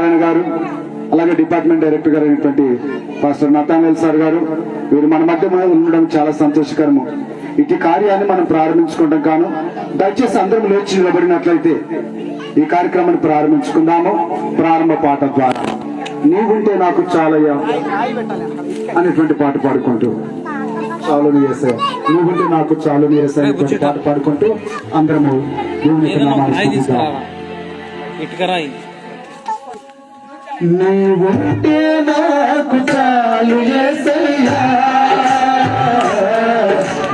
నారాయణ గారు, అలాగే department director గారు అయినటువంటి పాస్టర్ నతానెల్ సార్ గారు, వీరు మన మధ్య ఉండడం చాలా సంతోషకరము. ఇటు కార్యాన్ని మనం ప్రారంభించుకుంటాం కాను. దయచేసి అందరం లేచి నిలబడినట్లయితే ఈ కార్యక్రమాన్ని ప్రారంభించుకుందాము. ప్రారంభ పాట ద్వారా నీవుంటే నాకు చాలయ్యా అనేటువంటి పాట పాడుకుంటూ, చాలు యేసయ్యా, నువ్వుంటే నాకు చాలు యేసయ్యా అనేటువంటి పాట పాడుకుంటూ అందరము దేవునికి నామాన్ని స్తుతిద్దాం. నీవుంటే నాకు చాలు యేసయ్యా,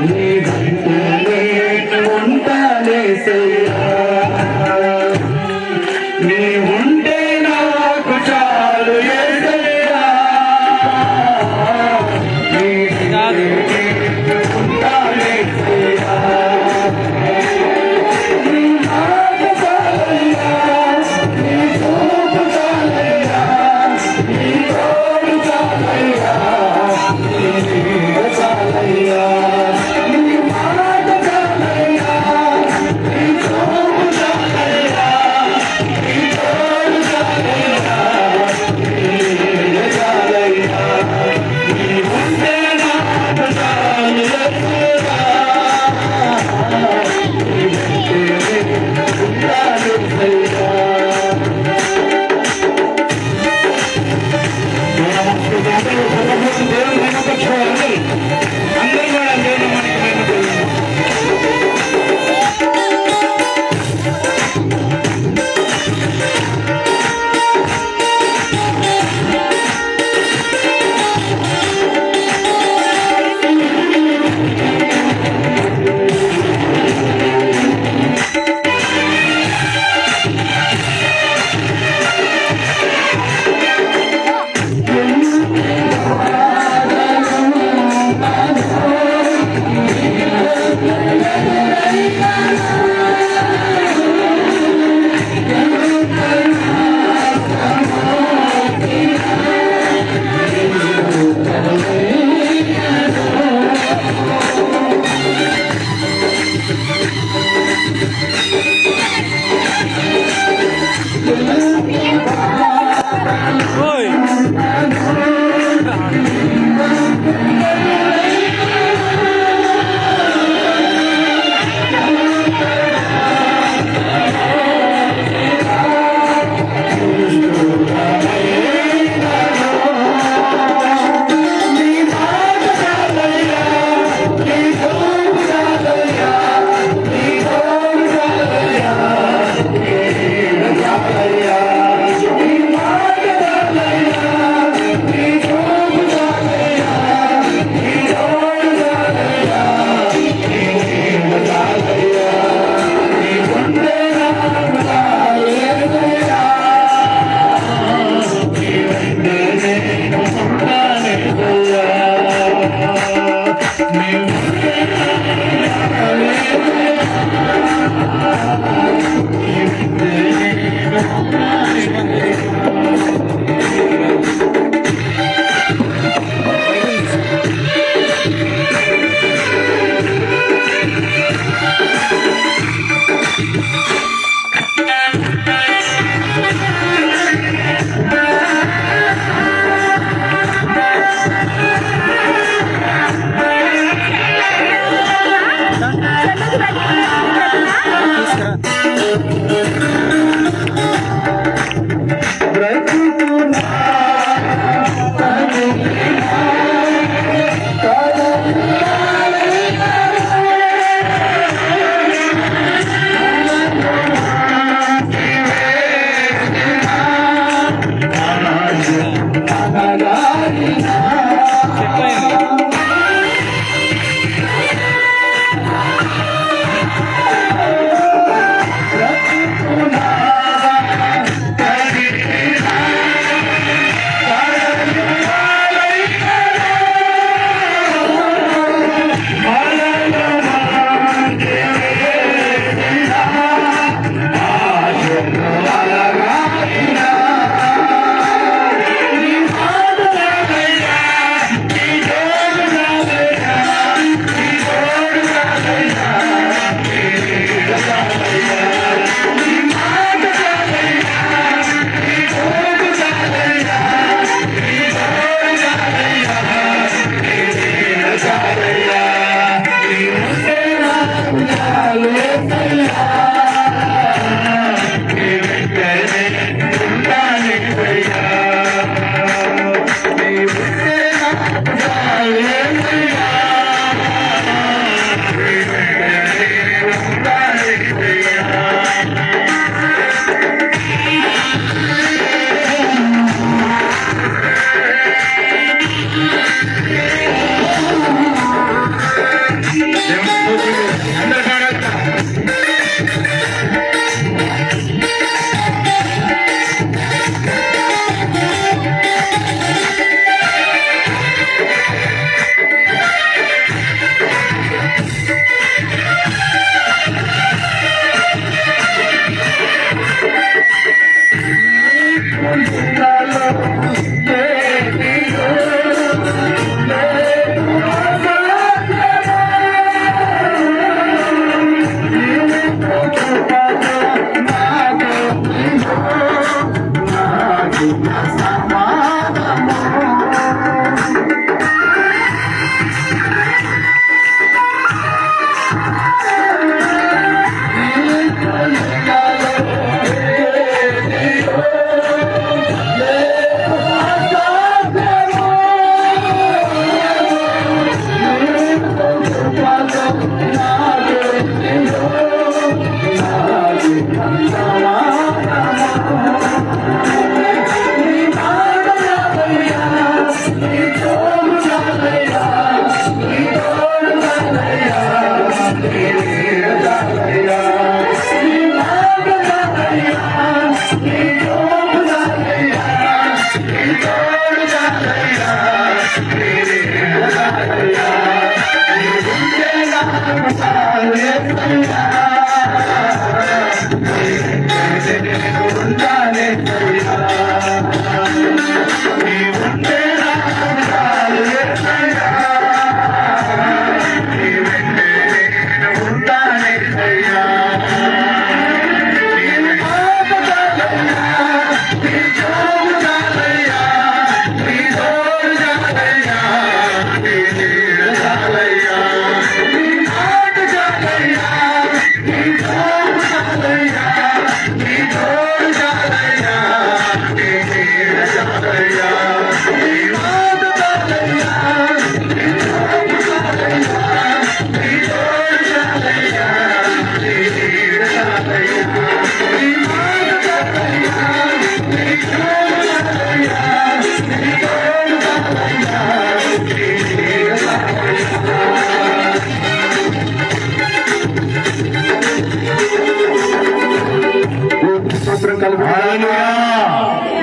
నీవుంటే నేను ఉంటానేసయ్యా, నీవుంటే నాకు చాలు యేసయ్యా, నీవుంటే ఉంటానేసయ్యా, నీ మాట చాలయ్యా, నీ చూపు చాలయ్యా, నీ తోడు చాలయ్యా, నీ నీడ చాలయ్యా, నీ మాట చాలయ్యా, నీ చూపు చాలయ్యా, నీ తోడు చాలయ్యా, నీ నీడ చాలయ్యా, నీవుంటే నాకు చాలు యేసయ్యా, నీవుంటే ఉంటానేసయ్యా.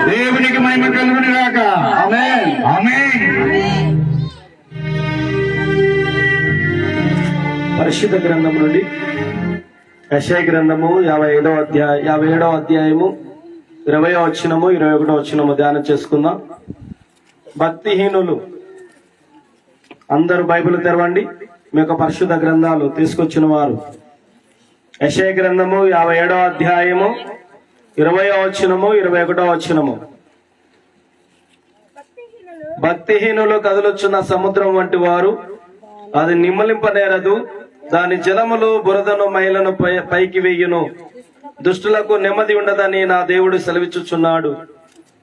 దేవునికి మహిమ కలుగును గాక. ఆమేన్ ఆమేన్. పరిశుద్ధ గ్రంథం నుండి యెషయా గ్రంథము 57వ అధ్యాయము 20వ వచనము 21వ వచనము ధ్యానం చేసుకుందాం. భక్తిహీనులు అందరూ బైబిల్ తెరవండి. మీ యొక్క పరిశుద్ధ గ్రంథాలు తీసుకొచ్చిన వారు యెషయా గ్రంథము 57వ అధ్యాయము 20వ వచనము 21వ వచనము. భక్తిహీనులు కదలుచున్న సముద్రం వంటి వారు, అది నిమ్మలింపనేరదు. దాని జలములు బురదను మైలను పైకి వేయును. దుష్టులకు నెమ్మది ఉండదని నా దేవుడు సెలవిచ్చుచున్నాడు.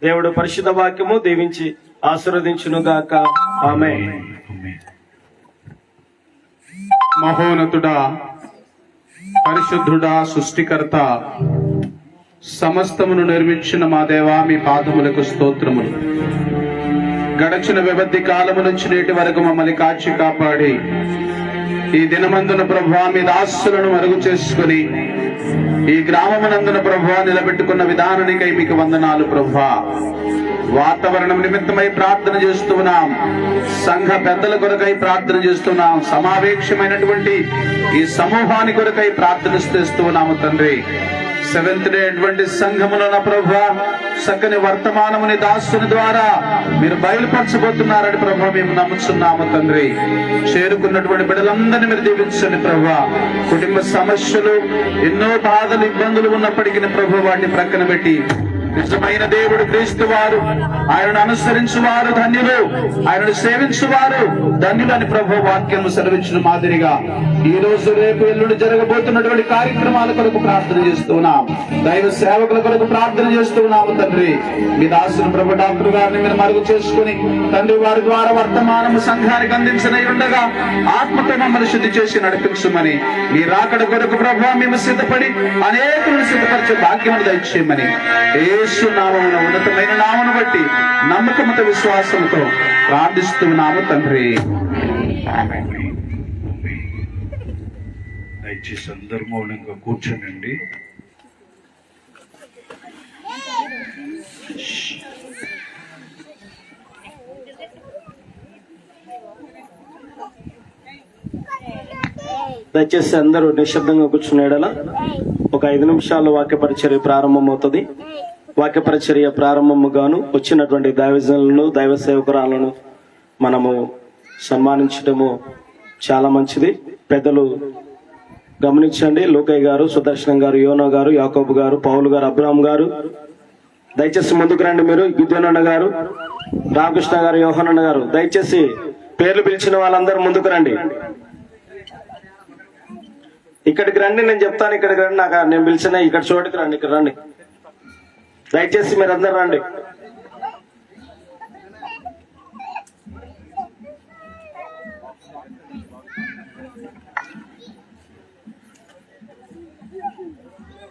దేవుడు పరిశుద్ధ వాక్యము దీవించి ఆశీర్వదించును గాక. ఆమేన్. మహోన్నతుడా, పరిశుద్ధుడా, సృష్టికర్త, సమస్తమును నిర్మించిన మా దేవా, మీ పాదములకు స్తోత్రములు. గడచిన వ్యవధి కాలము నుంచి నేటి వరకు మమ్మల్ని కాచి కాపాడి ఈ దినమందున ప్రభువా మీ దాసులను మరుగు చేసుకుని ఈ గ్రామమునందున ప్రభువా నిలబెట్టుకున్న విధానానికై మీకు వందనాలు ప్రభువా. వాతావరణం నిమిత్తమై ప్రార్థన చేస్తున్నాం. సంఘ పెద్దల కొరకై ప్రార్థన చేస్తున్నాం. సమావేశమైనటువంటి ఈ సమూహాని కొరకై ప్రార్థన చేస్తున్నాము తండ్రి. సెవెంత్ డే అడ్వెంటిస్ట్ సంఘములో నా ప్రభువా చక్కని వర్తమానముని దాసుని ద్వారా మీరు బయలుపరచబోతున్నారని ప్రభువా మేము నమ్ముచున్నాము తండ్రి. చేరుకున్నటువంటి బిడ్డలందరినీ మీరు దీవించండి ప్రభువా. కుటుంబ సమస్యలు, ఎన్నో బాధలు, ఇబ్బందులు ఉన్నప్పటికీ ప్రభువా వాటిని ప్రక్కన పెట్టి నిజమైన దేవుడు క్రీస్తు వారు, ఆయనను అనుసరించువారు ధన్యులు, ఆయనను సేవించువారు ధన్యులు అని ప్రభు వాక్యము సెలవించిన మాదిరిగా ఈ రోజు రేపు ఎల్లుండి జరగబోతున్నటువంటి కార్యక్రమాల కొరకు ప్రార్థన చేస్తున్నాం. దైవ సేవకుల కొరకు ప్రార్థన చేస్తున్నాము తండ్రి. మీ దాసుని ప్రభు డాక్టర్ గారిని మీరు మరుగు చేసుకుని తండ్రి వారి ద్వారా వర్తమానము సంఘానికి అందించనై ఉండగా ఆత్మతో మమ్మల్ని శుద్ధి చేసి నడిపించమని, మీ రాకడ కొరకు ప్రభు మేము సిద్ధపడి అనేకులను సిద్ధపరిచే భాగ్యమును దయచేయమని యేసు నామమున ఉన్నతమైన నామమును బట్టి నమ్మకముతో విశ్వాసంతో ప్రార్థిస్తున్నాము తండ్రి. దయచేసి అందరూ మౌనంగా కూర్చోనండి. దయచేసి అందరూ నిశ్శబ్దంగా కూర్చునేడలా ఒక 5 నిమిషాలు వాక్య పరిచర్య ప్రారంభమవుతుంది. వాక్య పరిచర్య ప్రారంభముగాను వచ్చినటువంటి దైవజనులను దైవ సేవకురాలను మనము సన్మానించడము చాలా మంచిది. పెద్దలు గమనించండి. లోకయ్య గారు, సుదర్శనం గారు, యోనా గారు, యాకోబు గారు, పౌలు గారు, అబ్రాహం గారు దయచేసి ముందుకు రండి. మీరు గిద్యోనన్న గారు, రామకృష్ణ గారు, యోహనన్న గారు దయచేసి పేర్లు పిలిచిన వాళ్ళందరూ ముందుకు రండి. ఇక్కడికి రండి, నేను చెప్తాను. ఇక్కడికి రండి, నాకు నేను పిలిచిన ఇక్కడ చోటుకి రండి. ఇక్కడ రండి, దయచేసి మీరందరూ రండి.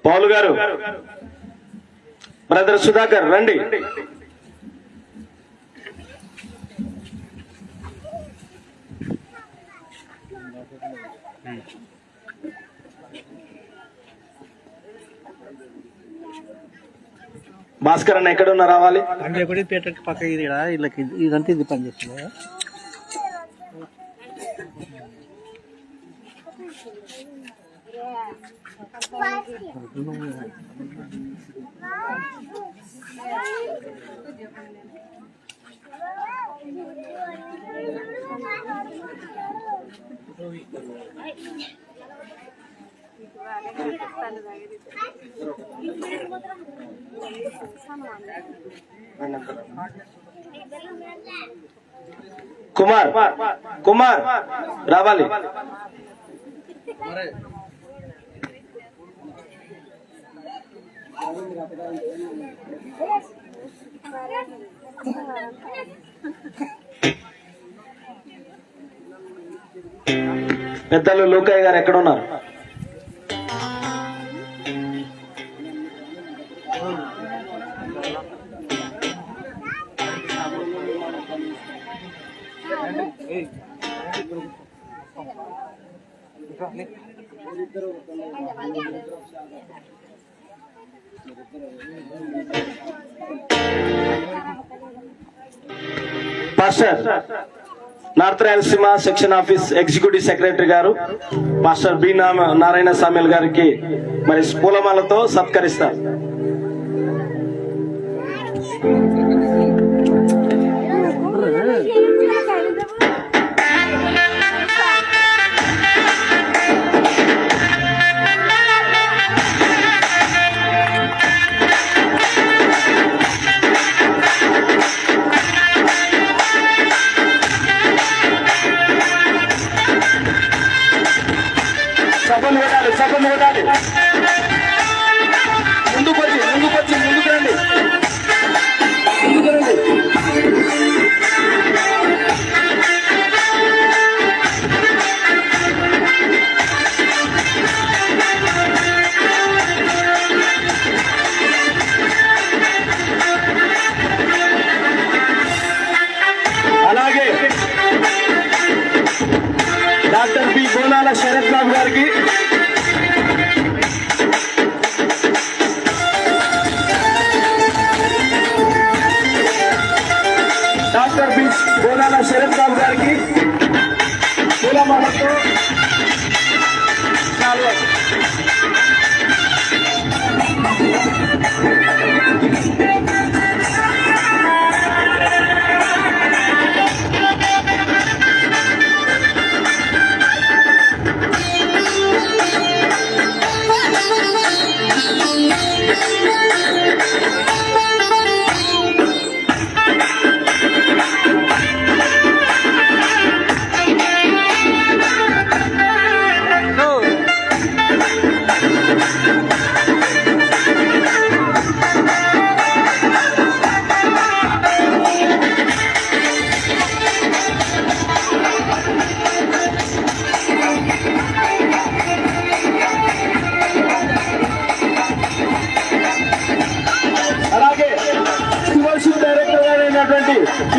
పౌలు గారు, బ్రదర్ సుధాకర్ రండి. భాస్కర్ అన్న ఎక్కడున్నా రావాలి. పక్క ఇది వీళ్ళకి ఇదంతా ఇది పని చేస్తుంది. కుమార్ కుమార్ రావాలి. పెద్దలు లోకయ్య గారు ఎక్కడ ఉన్నారు? Pastor north Rayalaseema section office executive secretary గారు పాస్టర్ బి నారాయణ సామ్యుల్ గారికి మరి పూలమాలతో సత్కరిస్తారు. సభను కొట్టాలి. ముందుకు రండి, ముందుకు రండి. అలాగే డాక్టర్ బి బోనాల శరత్ బాబు గారికి, డాక్టర్ బి బోనాల శరత్ బాబు గారికి పూలమాలతో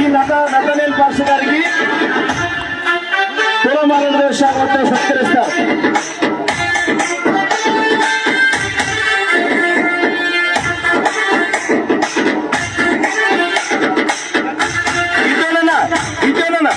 ఈ నటనేల్ పాస్ గారికి పూలమాలతో సత్కరిస్తారు. ఇదేనా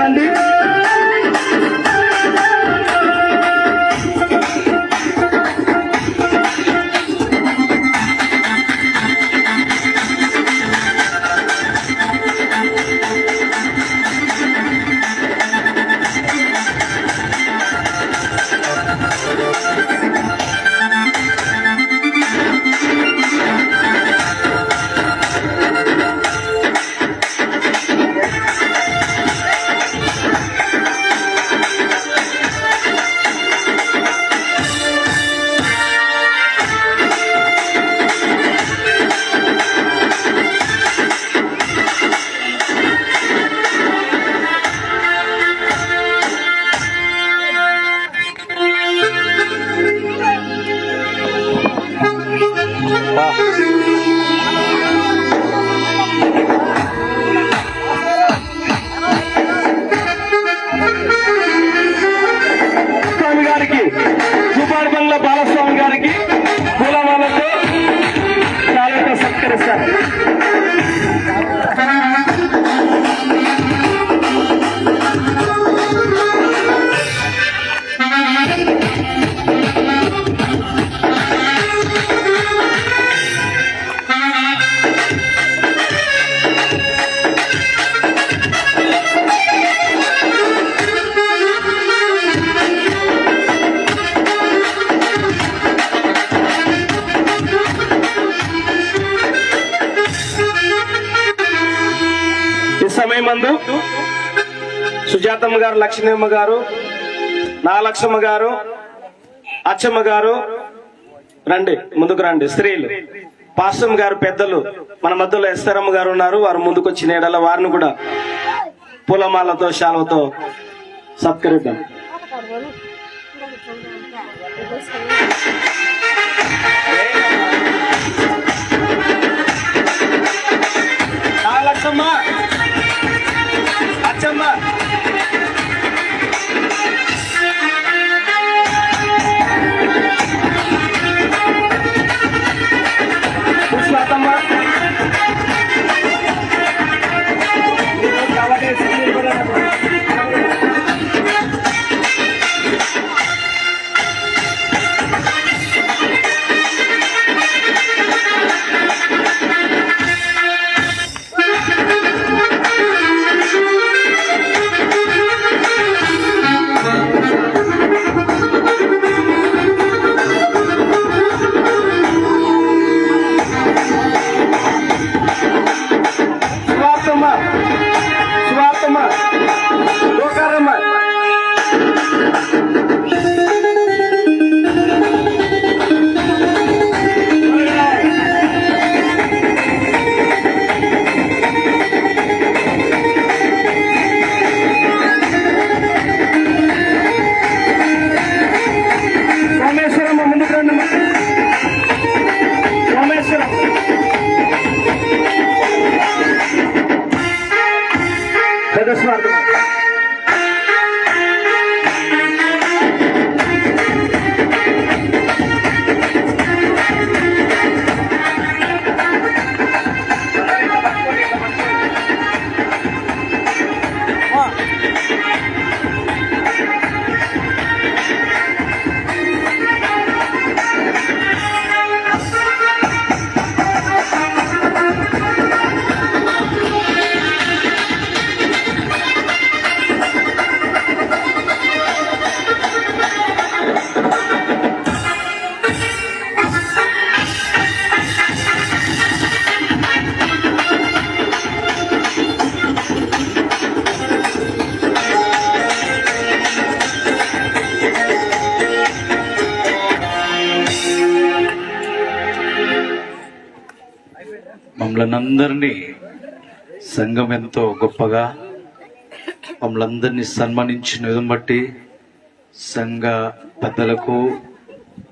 రండి. స్వామి గారికి, సుపాడు బంగ్లా బాలస్వామి గారికి పూలమాలతో చాలా సత్కరిస్తారు. సమయమందు సుజాతమ్మ గారు, లక్ష్మీమ్మ గారు, నాగలక్ష్మ గారు, అచ్చమ్మ గారు రండి, ముందుకు రండి. స్త్రీలు పాస్టమ్ గారు పెద్దలు మన మధ్యలో ఎస్తరమ్మ గారు ఉన్నారు. వారు ముందుకు వచ్చిన ఎడల వారిని కూడా పూలమాలతో శాలతో సత్కరిద్దాం. నాగలక్ష్మ, అచ్చమ్మ, పుష్పతమ్మ, మమ్మల్ని అందరినీ సంఘం ఎంతో గొప్పగా మమ్మల్ని అందరినీ సన్మానించిన విధం బట్టి సంఘ పెద్దలకు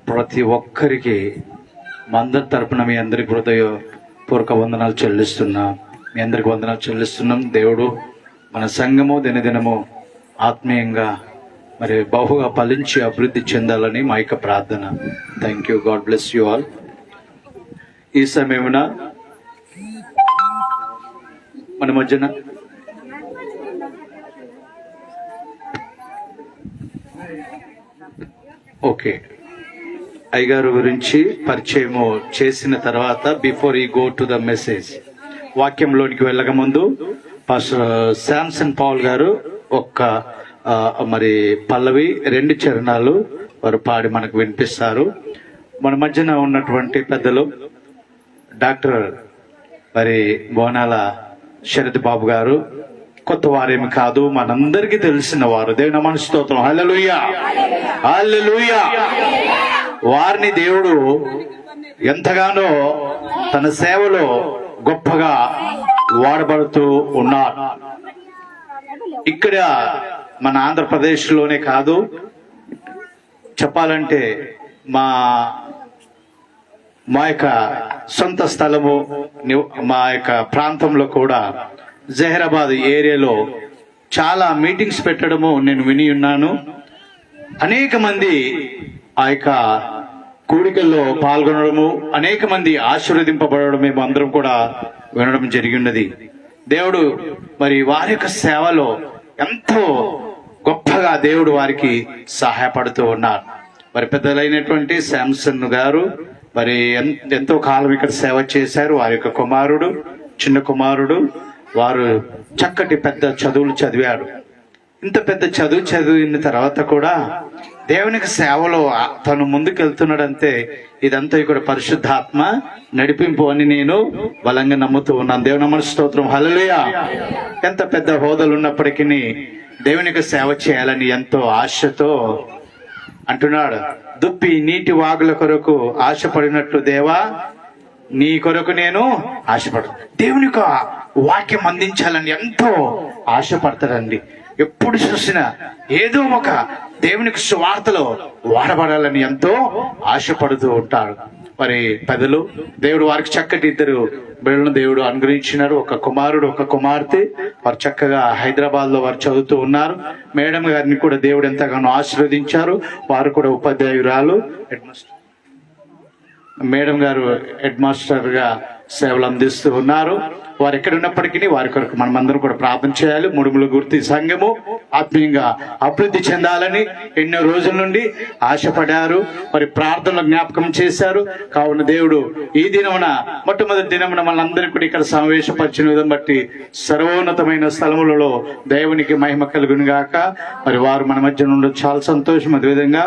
ప్రతి ఒక్కరికి మా అందరి తరపున మీ అందరికి హృదయపూర్వక వందనాలు చెల్లిస్తున్నాం. మీ అందరికి వందనాలు చెల్లిస్తున్నాం. దేవుడు మన సంఘము దినదినము ఆత్మీయంగా మరి బహుగా ఫలించి అభివృద్ధి చెందాలని మా యొక్క ప్రార్థన. Thank you. God bless you all. ఈ సమయమున మన మధ్యన ఓకే, అయ్యగారు గురించి పరిచయము చేసిన తర్వాత బిఫోర్ ఈ గో టు ద మెసేజ్, వాక్యంలోనికి వెళ్ళక ముందు పాస్టర్ శాంసన్ పౌల్ గారు ఒక్క మరి పల్లవి 2 చరణాలు వారు పాడి మనకు వినిపిస్తారు. మన మధ్యన ఉన్నటువంటి పెద్దలు డాక్టర్ మరి బోనాల శరత్ బాబు గారు కొత్త వారేమి కాదు, మనందరికీ తెలిసిన వారు. దేవుని మన స్తోత్రం. హల్లెలూయా, హల్లెలూయా. వారిని దేవుడు ఎంతగానో తన సేవలో గొప్పగా వాడబడుతూ ఉన్నారు. ఇక్కడ మన ఆంధ్రప్రదేశ్ లోనే కాదు, చెప్పాలంటే మా యొక్క సొంత స్థలము, మా యొక్క ప్రాంతంలో కూడా జహీరాబాద్ ఏరియాలో చాలా మీటింగ్స్ పెట్టడము నేను విని ఉన్నాను. అనేక మంది ఆ యొక్క కూడికల్లో పాల్గొనడము, అనేక మంది ఆశీర్వదింపబడడం మేము అందరం కూడా వినడం జరిగినది. దేవుడు మరి వారి యొక్క సేవలో ఎంతో గొప్పగా దేవుడు వారికి సహాయపడుతూ ఉన్నారు. మరి పెద్దలైనటువంటి శాంసన్ గారు మరి ఎంతో కాలం ఇక్కడ సేవ చేశారు. వారి యొక్క కుమారుడు, చిన్న కుమారుడు, వారు చక్కటి పెద్ద చదువులు చదివాడు. ఇంత పెద్ద చదివిన తర్వాత కూడా దేవునికి సేవలో తను ముందుకెళ్తున్నాడంటే ఇదంతా ఇక్కడ పరిశుద్ధాత్మ నడిపింపు అని నేను బలంగా నమ్ముతూ ఉన్నాను. దేవుని మన స్తోత్రం. హల్లెలూయా. ఎంత పెద్ద హోదాలు ఉన్నప్పటికీ దేవునికి సేవ చేయాలని ఎంతో ఆశతో అంటున్నాడు. దుప్పి నీటి వాగుల కొరకు ఆశపడినట్లు దేవా నీ కొరకు నేను ఆశపడు. దేవుని యొక్క వాక్యం అందించాలని ఎంతో ఆశపడతాడండి. ఎప్పుడు చూసినా ఏదో ఒక దేవునికి సువార్తలో వాడబడాలని ఎంతో ఆశపడుతూ ఉంటాడు. మరి పెద్దలు దేవుడు వారికి చక్కటి 2 బిడ్డలను దేవుడు అనుగ్రహించినారు. ఒక కుమారుడు, ఒక కుమార్తె. వారు చక్కగా హైదరాబాద్ లో వారు చదువుతూ ఉన్నారు. మేడం గారిని కూడా దేవుడు ఎంతగానో ఆశీర్వదించారు. వారు కూడా ఉపాధ్యాయురాలు, మేడం గారు హెడ్ మాస్టర్ గా సేవలు అందిస్తూ ఉన్నారు. వారు ఎక్కడ ఉన్నప్పటికీ వారి కొరకు మనమందరం కూడా ప్రార్థన చేయాలి. ముడుముల గుర్తి సంఘము ఆత్మీయంగా అభివృద్ధి చెందాలని ఎన్నో రోజుల నుండి ఆశపడారు. మరి ప్రార్థనలో జ్ఞాపకం చేశారు. కావున దేవుడు ఈ దినమున మొట్టమొదటి దినమున మనందరికీ కూడా ఇక్కడ సమావేశపరిచిన విధం బట్టి సర్వోన్నతమైన స్థలములలో దేవునికి మహిమ కలుగును గాక. మరి వారు మన మధ్య ఉండడం చాలా సంతోషం. అదేవిధంగా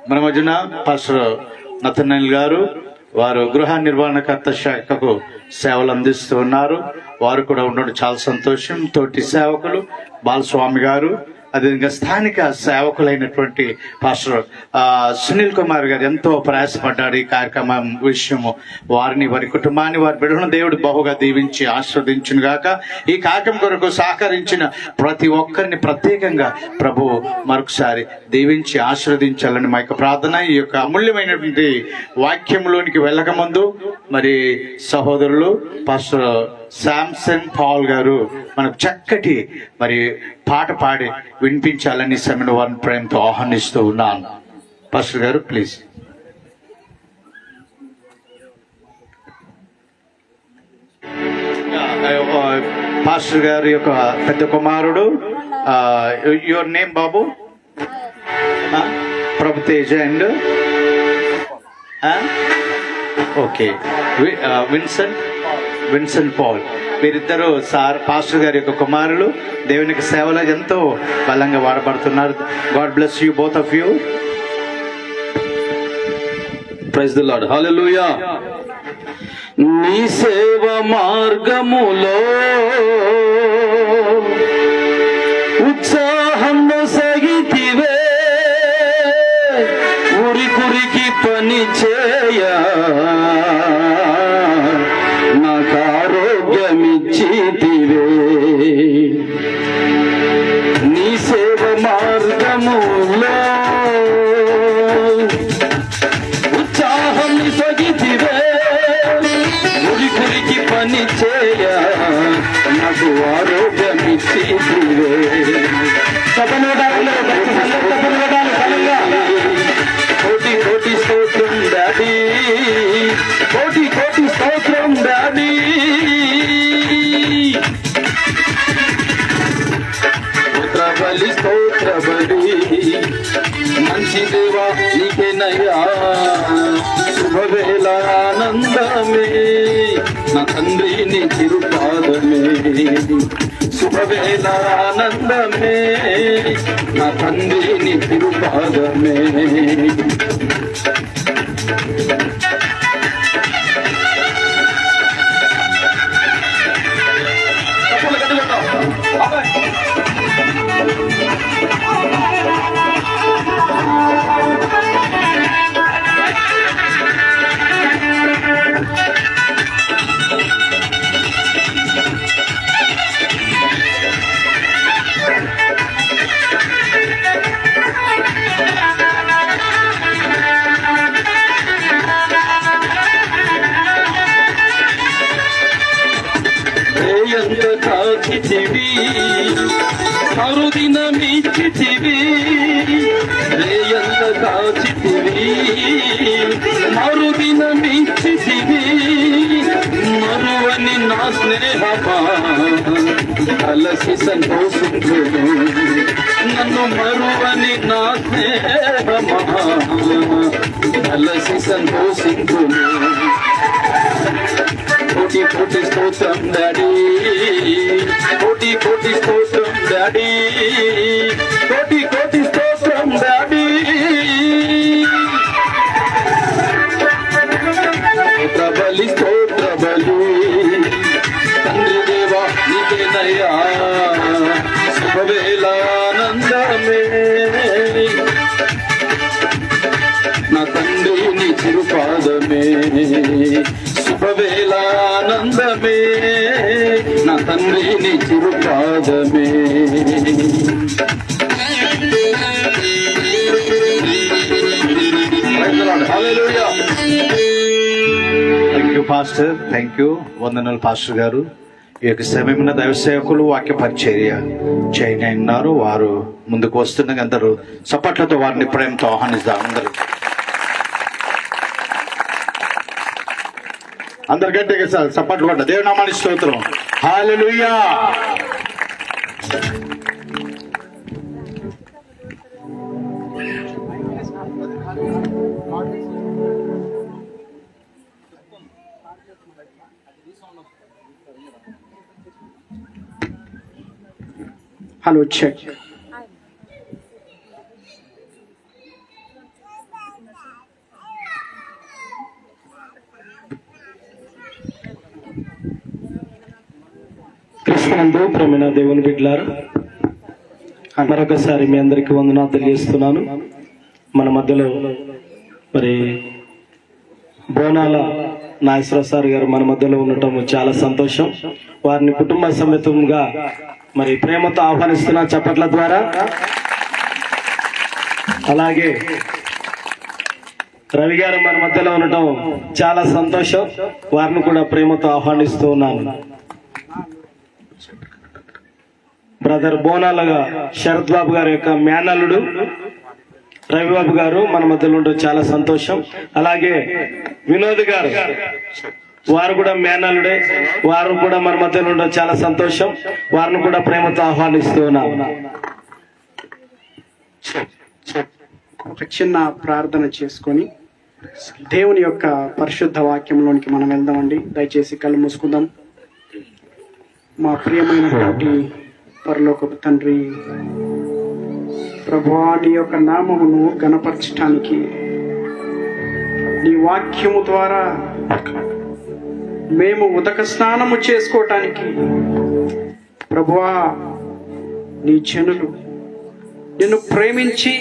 మన మధ్యన పాస్టర్ నతనల్ గారు, వారు గృహ నిర్వహణకర్త శాఖకు సేవలు అందిస్తూ ఉన్నారు. వారు కూడా ఉండడం చాలా సంతోషం. తోటి సేవకులు బాలస్వామి గారు, అదేవిధంగా స్థానిక సేవకులైనటువంటి పాస్టర్ సునీల్ కుమార్ గారు ఎంతో ప్రయాసపడ్డారు ఈ కార్యక్రమం విషయము. వారిని, వారి కుటుంబాన్ని, వారి బిడ్డలను దేవుడు బహుగా దీవించి ఆశీర్వదించును గాక. ఈ కార్యక్రమం కొరకు సహకరించిన ప్రతి ఒక్కరిని ప్రత్యేకంగా ప్రభు మరొకసారి దీవించి ఆశీర్వదించాలని మా యొక్క ప్రార్థన. ఈ యొక్క అమూల్యమైనటువంటి వాక్యంలోనికి వెళ్ళక ముందు మరి సహోదరులు పాస్టర్ శాంసన్ పౌల్ గారు మనకు చక్కటి మరి పాట పాడి వినిపించాలని సమయంలో వారిని ప్రేమతో ఆహ్వానిస్తూ ఉన్నాను. పాస్టర్ గారు ప్లీజ్. పాస్టర్ గారి యొక్క పెద్ద కుమారుడు, యువర్ నేమ్ బాబు? Prabhu Teja and okay Vincent Paul, వీరిద్దరూ పాస్టర్ గారి యొక్క కుమారులు. దేవునికి సేవలో ఎంతో బలంగా వాడబడుతున్నారు. God bless you both of you. Praise the Lord. Hallelujah. నీ సేవ మార్గములో ఉత్సాహంలో సాగితివే, ఉరికి పని చేయ నాకు ఆరోగ్యమిచ్చితివే. నీ సేవ మార్గములో ఉత్సాహం సగితివే, ఉరికి పని చేయ నాకు ఆరోగ్యమిచ్చితివే. కోటి కోటి స్తోత్రం డాడీ, కోటి కోటి స్తోత్రం డాడీ. పుత్ర బలి స్తోత్రం స్తోత్రబలి మంచి దేవా నీకేనయ్యా శుభవేళ ఆనందమే నా తండ్రి నీ తిరుపాదమే శుభవేళ ఆనందమే నా తండ్రి నీ తిరుపాదమే ఎంత కాచితివి మరుదిన మిచ్చితివి ఎంత కాచితివి మరుదిన మిచ్చితివి మరువని నా స్నేహమా కలసి సంతోషించును నన్ను మరువని నా స్నేహమా కలసి సంతోషించును కోటి కోటి స్తోత్రం డాడీ కోటి కోటి స్తోత్రం డాడీ కోటి కోటి స్తోత్రం డాడీ స్తోత్రబలి స్తోత్రబలి తండ్రి దేవా నీకేనయ్యా శుభవేళ ఆనందమే నా తండ్రి నీ చిరుపాదమే శుభవేళ ఆనందమే నా తండ్రి నీ చిరుపాదమే thank you pastor, thank you. వందనాలు పాస్టర్ గారు. ఈ యొక్క సమయమున దైవ సేవకులు వాక్య పరిచర్య చేయనున్నారు. వారు ముందుకు వస్తున్న అందరూ చప్పట్లతో వారిని ప్రేమతో ఆహ్వానిస్తారు. అందరికంటే చప్పట్లు కొట్ట దేవుని నామానికి స్తోత్రం. హల్లెలూయా. Hello check. క్రీస్తునందు ప్రేమైన దేవుని బిడ్డలారా, మరొకసారి మీ అందరికీ వందనాలు తెలియజేస్తున్నాను. మన మధ్యలో మరి బోనాల నాగేశ్వరరావు సార్ గారు మన మధ్యలో ఉండటం చాలా సంతోషం. వారిని కుటుంబ సమేతంగా మరి ప్రేమతో ఆహ్వానిస్తున్న చప్పట్ల ద్వారా. అలాగే రవి గారు మన మధ్యలో ఉండటం చాలా సంతోషం. వారిని కూడా ప్రేమతో ఆహ్వానిస్తూ ఉన్నాను. బ్రదర్ బోనాలగా శరత్ బాబు గారి యొక్క మేనల్లుడు రవిబాబు గారు మన మధ్యలో ఉండటం చాలా సంతోషం. అలాగే వినోద్ గారు, వారు కూడా మేనల్లుడే, వారు కూడా మన మధ్యలో ఉండడం చాలా సంతోషం. వారిని కూడా ప్రేమతో ఆహ్వానిస్తూ ఉన్నాను. ఒక చిన్న ప్రార్థన చేసుకొని దేవుని యొక్క పరిశుద్ధ వాక్యంలోనికి మనం వెళ్దామండి. దయచేసి కళ్ళు మూసుకుందాం. మా ప్రియమైనటువంటి పరలోకపు తండ్రి, ప్రభువా, నీ యొక్క నామమును ఘనపరచటానికి నీ వాక్యము ద్వారా మేము ఉదక స్నానము చేసుకోవటానికి ప్రభువా, నీ జనులు నిన్ను ప్రేమించి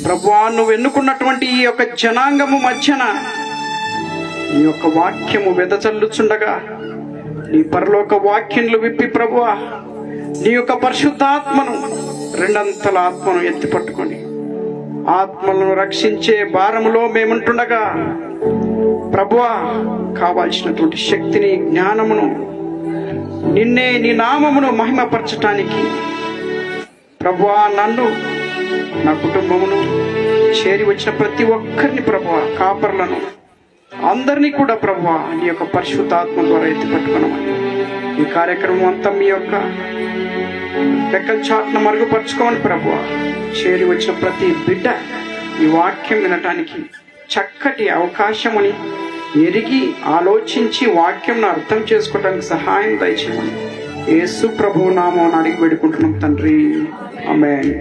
ప్రభువా నువ్వు ఎన్నుకున్నటువంటి ఈ యొక్క జనాంగము మధ్యన నీ యొక్క వాక్యము వెదజల్లుచుండగా నీ పరలోక వాక్యములు విప్పి ప్రభువా నీ యొక్క పరిశుద్ధాత్మను రెండంతల ఆత్మను ఎత్తి పట్టుకొని ఆత్మలను రక్షించే భారములో మేముంటుండగా ప్రభువా కావాల్సినటువంటి శక్తిని, జ్ఞానమును, నిన్నే నీ నామమును మహిమపరచటానికి ప్రభువా నన్ను, నా కుటుంబమును, చేరి వచ్చిన ప్రతి ఒక్కరిని ప్రభువా, కాపర్లను అందరినీ కూడా ప్రభువా నీ యొక్క పరిశుద్ధాత్మ ద్వారా ఎత్తి పట్టుకున్నామని ఈ కార్యక్రమం అంతా మీ యొక్క రెక్కల చాటున మరుగుపరుచుకోమని ప్రభువా. చేరి వచ్చిన ప్రతి బిడ్డ ఈ వాక్యం వినటానికి చక్కటి అవకాశముని ఎరిగి ఆలోచించి వాక్యంను అర్థం చేసుకోవడానికి సహాయం దయచేయమని యేసు ప్రభువు నామమున అడిగి వేడుకుంటున్నాం తండ్రి. ఆమేన్.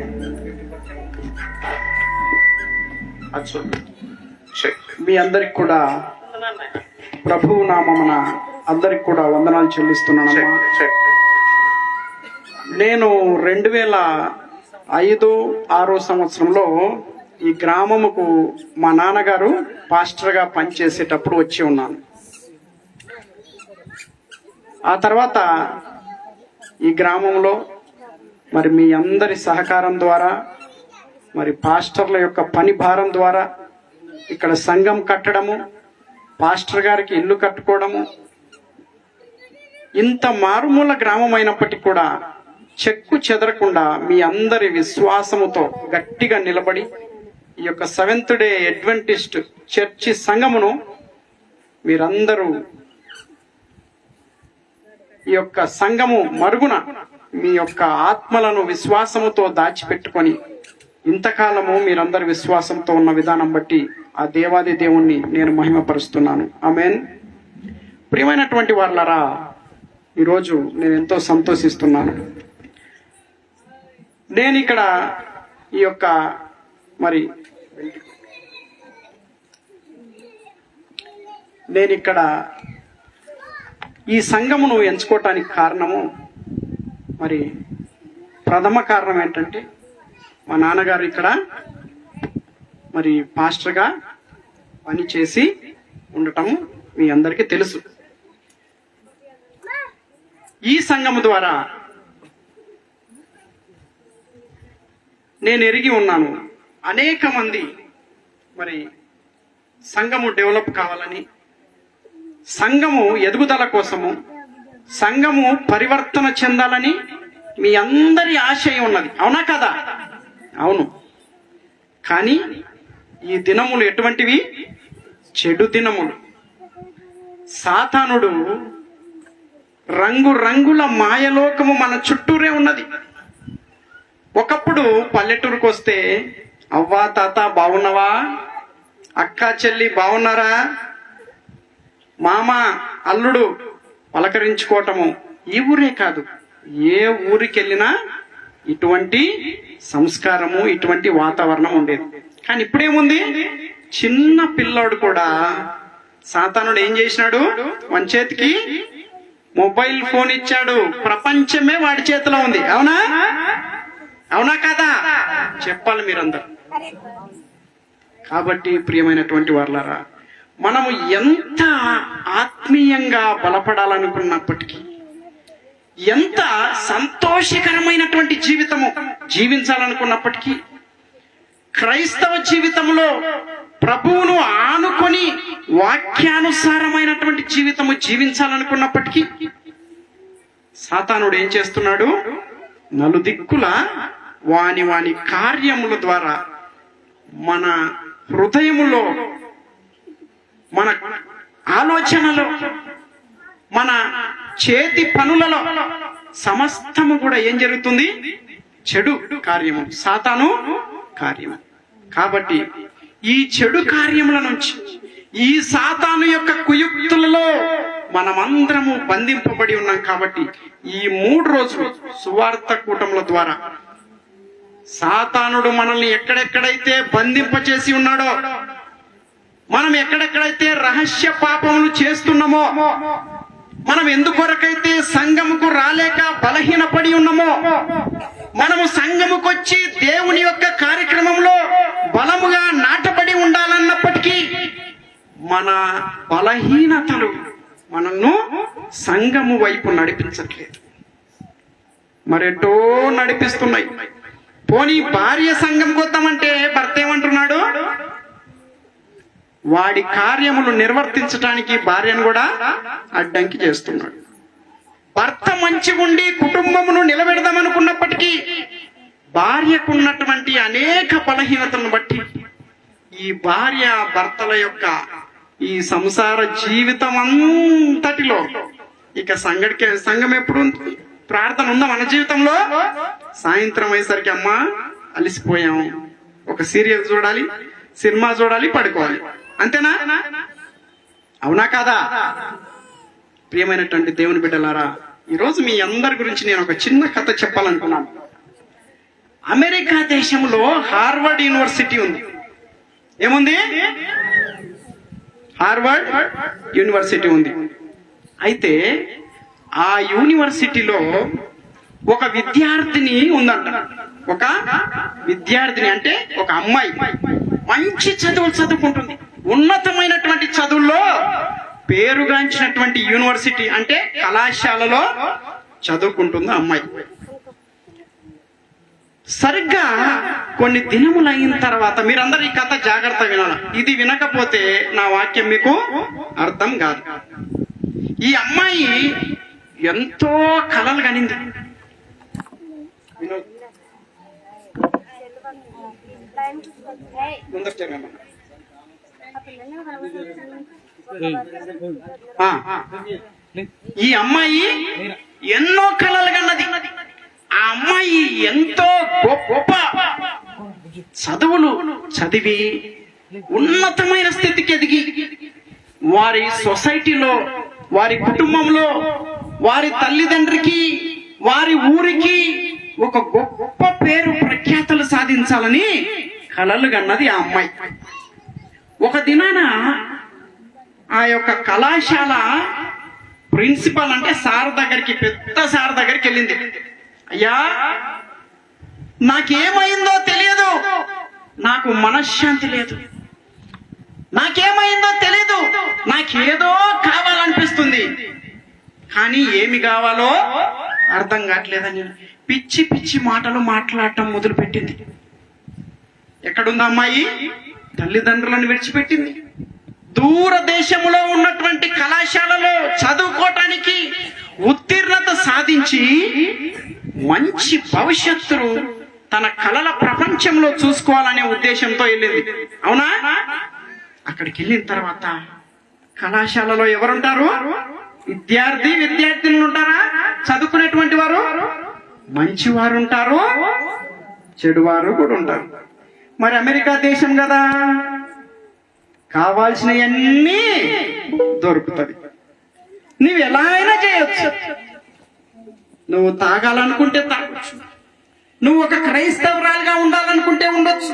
మీ అందరికి కూడా ప్రభువు నామమున అందరికి కూడా వందనాలు చెల్లిస్తున్నానమ్మా. నేను 2005-6 సంవత్సరంలో ఈ గ్రామముకు మా నాన్నగారు పాస్టర్గా పనిచేసేటప్పుడు వచ్చి ఉన్నాను. ఆ తర్వాత ఈ గ్రామంలో మరి మీ అందరి సహకారం ద్వారా, మరి పాస్టర్ల యొక్క పని భారం ద్వారా ఇక్కడ సంఘం కట్టడము, పాస్టర్ గారికి ఇల్లు కట్టుకోవడము, ఇంత మారుమూల గ్రామం అయినప్పటికీ కూడా చెక్కు చెదరకుండా మీ అందరి విశ్వాసముతో గట్టిగా నిలబడి ఈ యొక్క సెవెంత్ డే అడ్వెంటిస్ట్ చర్చి సంఘమును మీరందరూ ఈ యొక్క సంఘము మరుగున మీ యొక్క ఆత్మలను విశ్వాసముతో దాచిపెట్టుకొని ఇంతకాలము మీరందరి విశ్వాసంతో ఉన్న విధానం బట్టి ఆ దేవాది దేవుణ్ణి నేను మహిమపరుస్తున్నాను. ఆమేన్. ప్రియమైనటువంటి వాళ్ళరా, ఈరోజు నేను ఎంతో సంతోషిస్తున్నాను. నేను ఇక్కడ ఈ యొక్క ఈ సంఘమును ఎంచుకోవటానికి కారణము, మరి ప్రథమ కారణం ఏంటంటే మా నాన్నగారు ఇక్కడ మరి పాస్టర్గా పనిచేసి ఉండటం మీ అందరికీ తెలుసు. ఈ సంఘము ద్వారా నేను ఎరిగి ఉన్నాను, అనేక మంది మరి సంఘము డెవలప్ కావాలని, సంఘము ఎదుగుదల కోసము, సంఘము పరివర్తన చెందాలని మీ అందరి ఆశయం ఉన్నది. అవునా కదా? అవును. కానీ ఈ దినములు ఎటువంటివి? చెడు దినములు. సాతానుడు రంగురంగుల మాయలోకము మన చుట్టూరే ఉన్నది. ఒకప్పుడు పల్లెటూరుకు వస్తే అవ్వా తాత బాగున్నావా, అక్క చెల్లి బాగున్నారా, మామ అల్లుడు పలకరించుకోవటము. ఈ ఊరే కాదు, ఏ ఊరికి వెళ్ళినా ఇటువంటి సంస్కారము, ఇటువంటి వాతావరణం ఉండేది. కానీ ఇప్పుడేముంది? చిన్న పిల్లోడు కూడా సాతానుడు ఏం చేసినాడు? మన చేతికి మొబైల్ ఫోన్ ఇచ్చాడు. ప్రపంచమే వాడి చేతిలో ఉంది. అవునా? అవునా కదా? చెప్పాలి మీరందరూ. కాబట్టి ప్రియమైనటువంటి వారలారా, మనము ఎంత ఆత్మీయంగా బలపడాలనుకున్నప్పటికీ, ఎంత సంతోషకరమైనటువంటి జీవితము జీవించాలనుకున్నప్పటికీ, క్రైస్తవ జీవితంలో ప్రభువును ఆనుకొని వాక్యానుసారమైనటువంటి జీవితము జీవించాలనుకున్నప్పటికీ సాతానుడు ఏం చేస్తున్నాడు? నలుదిక్కుల వాని కార్యముల ద్వారా మన హృదయములో, మన ఆలోచనలో, మన చేతి పనులలో సమస్తము కూడా ఏం జరుగుతుంది? చెడు కార్యము, సాతాను కార్యము. కాబట్టి ఈ చెడు కార్యముల నుంచి, ఈ సాతాను యొక్క కుయుక్తులలో మనమందరము బంధింపబడి ఉన్నాం. కాబట్టి ఈ 3 రోజులు సువార్త కూటముల ద్వారా సాతానుడు మనల్ని ఎక్కడెక్కడైతే బంధింపచేసి ఉన్నాడో, మనం ఎక్కడెక్కడైతే రహస్య పాపములు చేస్తున్నామో, మనం ఎందుకొరకైతే సంఘముకు రాలేక బలహీనపడి ఉన్నామో, మనము సంఘముకొచ్చి దేవుని యొక్క కార్యక్రమంలో బలముగా నాటబడి ఉండాలన్నప్పటికీ మన బలహీనతలు మనల్ని సంఘము వైపు నడిపించట్లేదు, మరెటో నడిపిస్తున్నాయి. పోనీ భార్య సంఘంకి వద్దామంటే భర్త ఏమంటున్నాడు? వాడి కార్యములు నిర్వర్తించడానికి భార్యను కూడా అడ్డంకి చేస్తున్నాడు. భర్త మంచిగుండి కుటుంబమును నిలబెడదామనుకున్నప్పటికీ భార్యకున్నటువంటి అనేక బలహీనతలను బట్టి ఈ భార్య భర్తల యొక్క ఈ సంసార జీవితం అంతటిలో ఇక సంఘం ఎప్పుడు ప్రార్థన ఉందా మన జీవితంలో? సాయంత్రం అయ్యేసరికి అమ్మా అలసిపోయాం, ఒక సీరియల్ చూడాలి, సినిమా చూడాలి, పడుకోవాలి, అంతేనా? అవునా కాదా? ప్రియమైనటువంటి దేవుని బిడ్డలారా, ఈరోజు మీ అందరి గురించి నేను ఒక చిన్న కథ చెప్పాలనుకున్నాను. అమెరికా దేశంలో హార్వర్డ్ యూనివర్సిటీ ఉంది. ఏముంది? హార్వర్డ్ యూనివర్సిటీ ఉంది. అయితే ఆ యూనివర్సిటీలో ఒక విద్యార్థిని ఉందంట. ఒక విద్యార్థిని అంటే ఒక అమ్మాయి మంచి చదువులు చదువుకుంటుంది. ఉన్నతమైనటువంటి చదువుల్లో పేరుగాంచినటువంటి యూనివర్సిటీ అంటే కళాశాలలో చదువుకుంటుంది ఆ అమ్మాయి. సరిగ్గా కొన్ని దినములు అయిన తర్వాత, మీరందరూ ఈ కథ జాగ్రత్త వినాలి, ఇది వినకపోతే నా వాక్యం మీకు అర్థం కాదు. ఈ అమ్మాయి ఎంతో కలలు కనింది. ఈ అమ్మాయి ఎన్నో కలలు కన్నది. ఆ అమ్మాయి ఎంతో గొప్ప చదువులు చదివి ఉన్నతమైన స్థితికి ఎదిగి వారి సొసైటీలో, వారి కుటుంబంలో, వారి తల్లిదండ్రికి, వారి ఊరికి ఒక గొప్ప పేరు ప్రఖ్యాతలు సాధించాలని కలలు కన్నది ఆ అమ్మాయి. ఒక దినాన ఆ యొక్క కళాశాల ప్రిన్సిపల్ అంటే సార్ దగ్గరికి, పెద్ద సార్ దగ్గరికి వెళ్ళింది. అయ్యా, నాకేమైందో తెలియదు, నాకు మనశ్శాంతి లేదు, నాకేమైందో తెలియదు, నాకేదో కావాలనిపిస్తుంది, కానీ ఏమి కావాలో అర్థం కావట్లేదని పిచ్చి పిచ్చి మాటలు మాట్లాడటం మొదలుపెట్టింది. ఎక్కడుంది అమ్మాయి? తల్లిదండ్రులను విడిచిపెట్టింది. దూర దేశంలో ఉన్నటువంటి కళాశాలలో చదువుకోవటానికి ఉత్తీర్ణత సాధించి మంచి భవిష్యత్తును తన కళల ప్రపంచంలో చూసుకోవాలనే ఉద్దేశంతో వెళ్ళింది. అవునా? అక్కడికి వెళ్ళిన తర్వాత కళాశాలలో ఎవరుంటారు? విద్యార్థినులు ఉంటారా? చదువుకునేటువంటి వారు మంచివారు ఉంటారు, చెడువారు కూడా ఉంటారు. మరి అమెరికా దేశం కదా, కావాల్సినవన్నీ దొరుకుతుంది. నువ్వు ఎలా అయినా చేయొచ్చు. నువ్వు తాగాలనుకుంటే తాగొచ్చు, నువ్వు ఒక క్రైస్తవురాలుగా ఉండాలనుకుంటే ఉండొచ్చు,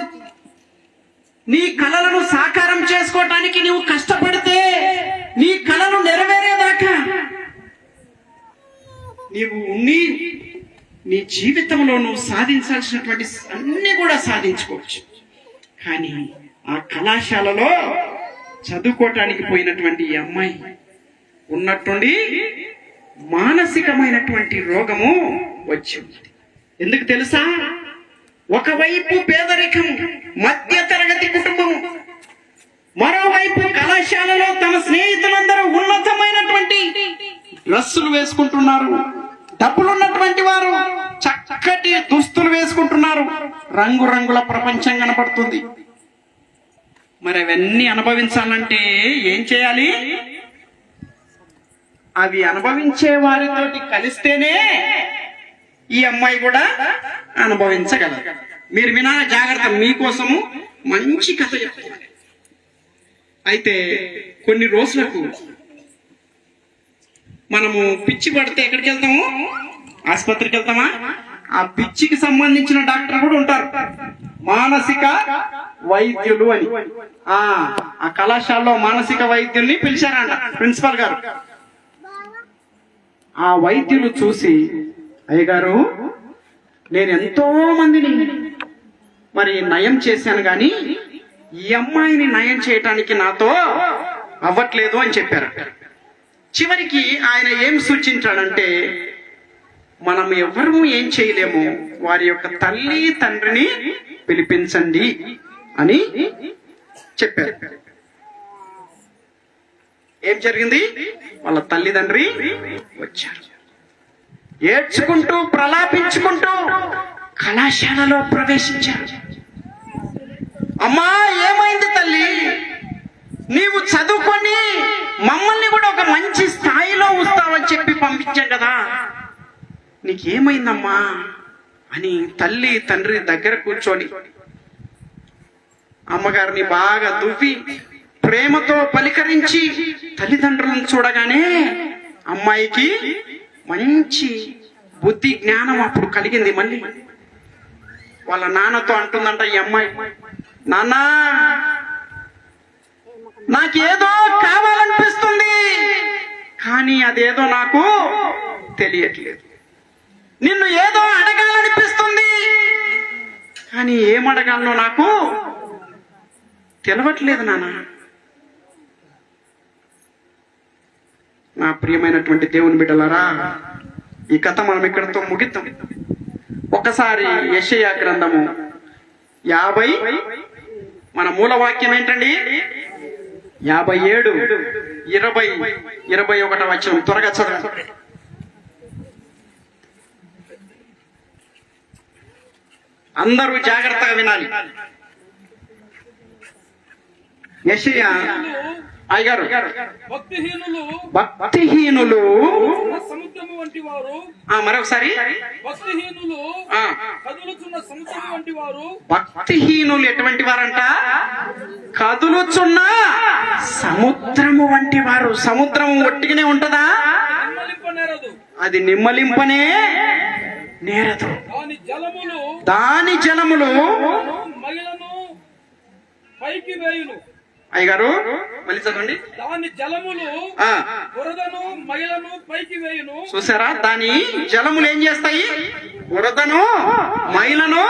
నీ కలలను సాకారం చేసుకోవటానికి నువ్వు కష్టపడితే నీ కలను నెరవేరేదాకా నీవు నీ జీవితంలో నువ్వు సాధించాల్సినటువంటి అన్ని కూడా సాధించుకోవచ్చు. కానీ ఆ కళాశాలలో చదువుకోవటానికి పోయినటువంటి ఈ అమ్మాయి ఉన్నట్టుండి మానసికమైనటువంటి రోగము వచ్చింది. ఎందుకు తెలుసా? ఒకవైపు పేదరికం, మధ్య తరగతి కుటుంబం, మరోవైపు కళాశాలలో తన స్నేహితులందరూ ఉన్నతమైనటువంటి డ్రెస్సులు వేసుకుంటున్నారు, డబ్బులున్నటువంటి వారు చక్కటి దుస్తులు వేసుకుంటున్నారు, రంగురంగుల ప్రపంచం కనపడుతుంది. మరి అవన్నీ అనుభవించాలంటే ఏం చేయాలి? అవి అనుభవించే వారితోటి కలిస్తేనే ఈ అమ్మాయి కూడా అనుభవించగలరు. మీరు వినా జాగ్రత్త, మీకోసము మంచి కథ చెప్తాను. అయితే కొన్ని రోజులకు మనము పిచ్చి పడితే ఎక్కడికి వెళ్తాము? ఆసుపత్రికి వెళ్తామా? ఆ పిచ్చికి సంబంధించిన డాక్టర్ కూడా ఉంటారు, మానసిక వైద్యులు అని. ఆ కళాశాలలో మానసిక వైద్యుల్ని పిలిచారంట ప్రిన్సిపల్ గారు. ఆ వైద్యులు చూసి, అయ్యగారు, నేను ఎంతో మందిని మరి నయం చేశాను, కానీ ఈ అమ్మాయిని నయం చేయటానికి నాతో అవ్వట్లేదు అని చెప్పారు. చివరికి ఆయన ఏం సూచించాడంటే, మనం ఎవరు ఏం చేయలేము, వారి యొక్క తల్లి తండ్రిని పిలిపించండి అని చెప్పారు. ఏం జరిగింది? వాళ్ళ తల్లిదండ్రి వచ్చారు. ఏడ్చుకుంటూ ప్రలాపించుకుంటూ కళాశాలలో ప్రవేశించారు. అమ్మా, ఏమైంది తల్లి? నీవు చదువుకొని మమ్మల్ని కూడా ఒక మంచి స్థాయిలో వస్తావని చెప్పి పంపించాం కదా, నీకేమైందమ్మా అని తల్లి తండ్రి దగ్గర కూర్చొని అమ్మగారిని బాగా దువ్వి ప్రేమతో పలికరించి తల్లిదండ్రులను చూడగానే అమ్మాయికి మంచి బుద్ధి జ్ఞానం అప్పుడు కలిగింది. మళ్ళీ వాళ్ళ నాన్నతో అంటుందంట ఈ అమ్మాయి, నాన్న నాకేదో కావాలనిపిస్తుంది, కానీ అదేదో నాకు తెలియట్లేదు. నిన్ను ఏదో అడగాలనిపిస్తుంది, కానీ ఏం అడగాలనో నాకు తెలవట్లేదు నాన్న. నా ప్రియమైనటువంటి దేవుని బిడ్డలారా, ఈ కథ మనం ఇక్కడితో ముగిద్దాం. ఒకసారి యెషయా గ్రంథము 50, మన మూల వాక్యం ఏంటండి? 57, 20, 21 వచనం త్వరగా చదవండి. అందరూ జాగ్రత్తగా వినాలి. యెషయా అయ్యగారు, భక్తిహీనులు సముద్రము వంటి వారు, మరొకసారి భక్తిహీనులు కదులుచున్న సముద్రము వంటి వారు. భక్తిహీనులు ఎటువంటి వారంట? కదులుచున్న సముద్రము వంటి వారు. సముద్రం ఒట్టిగానే ఉంటదా? నిమ్మలింపనేరదు, అది నిమ్మలింపనే నేరదు. దాని జలములు మహిళను పైకి వేయును. అయ్యగారు మళ్ళీ చదవండి. దాని జలములు బురదను మహిళను పైకి వేయును. చూసారా? దాని జలములు ఏం చేస్తాయి? బురదను మైలను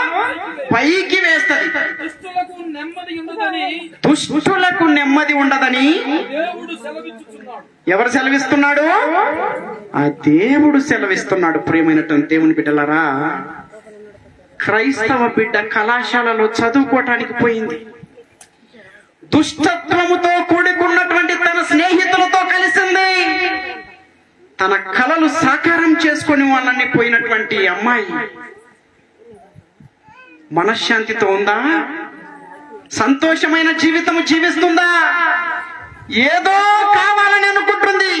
పైకి వేస్తాయి. దుష్టులకు నెమ్మది ఉండదని, దుష్టులకు నెమ్మది ఉండదని దేవుడు సెలవిస్తున్నాడు. ఎవరు సెలవిస్తున్నాడు? ఆ దేవుడు సెలవిస్తున్నాడు. ప్రియమైనటువంటి దేవుని బిడ్డలారా, క్రైస్తవ బిడ్డ కళాశాలలో చదువుకోవటానికి పోయింది. దుష్టత్వముతో కూడుకున్నటువంటి తన స్నేహితులతో కలిసింది. తన కలలు సాకారం చేసుకుని వాళ్ళని పోయినటువంటి అమ్మాయి మనశ్శాంతితో ఉందా? సంతోషమైన జీవితం జీవిస్తుందా? ఏదో కావాలని అనుకుంటుంది,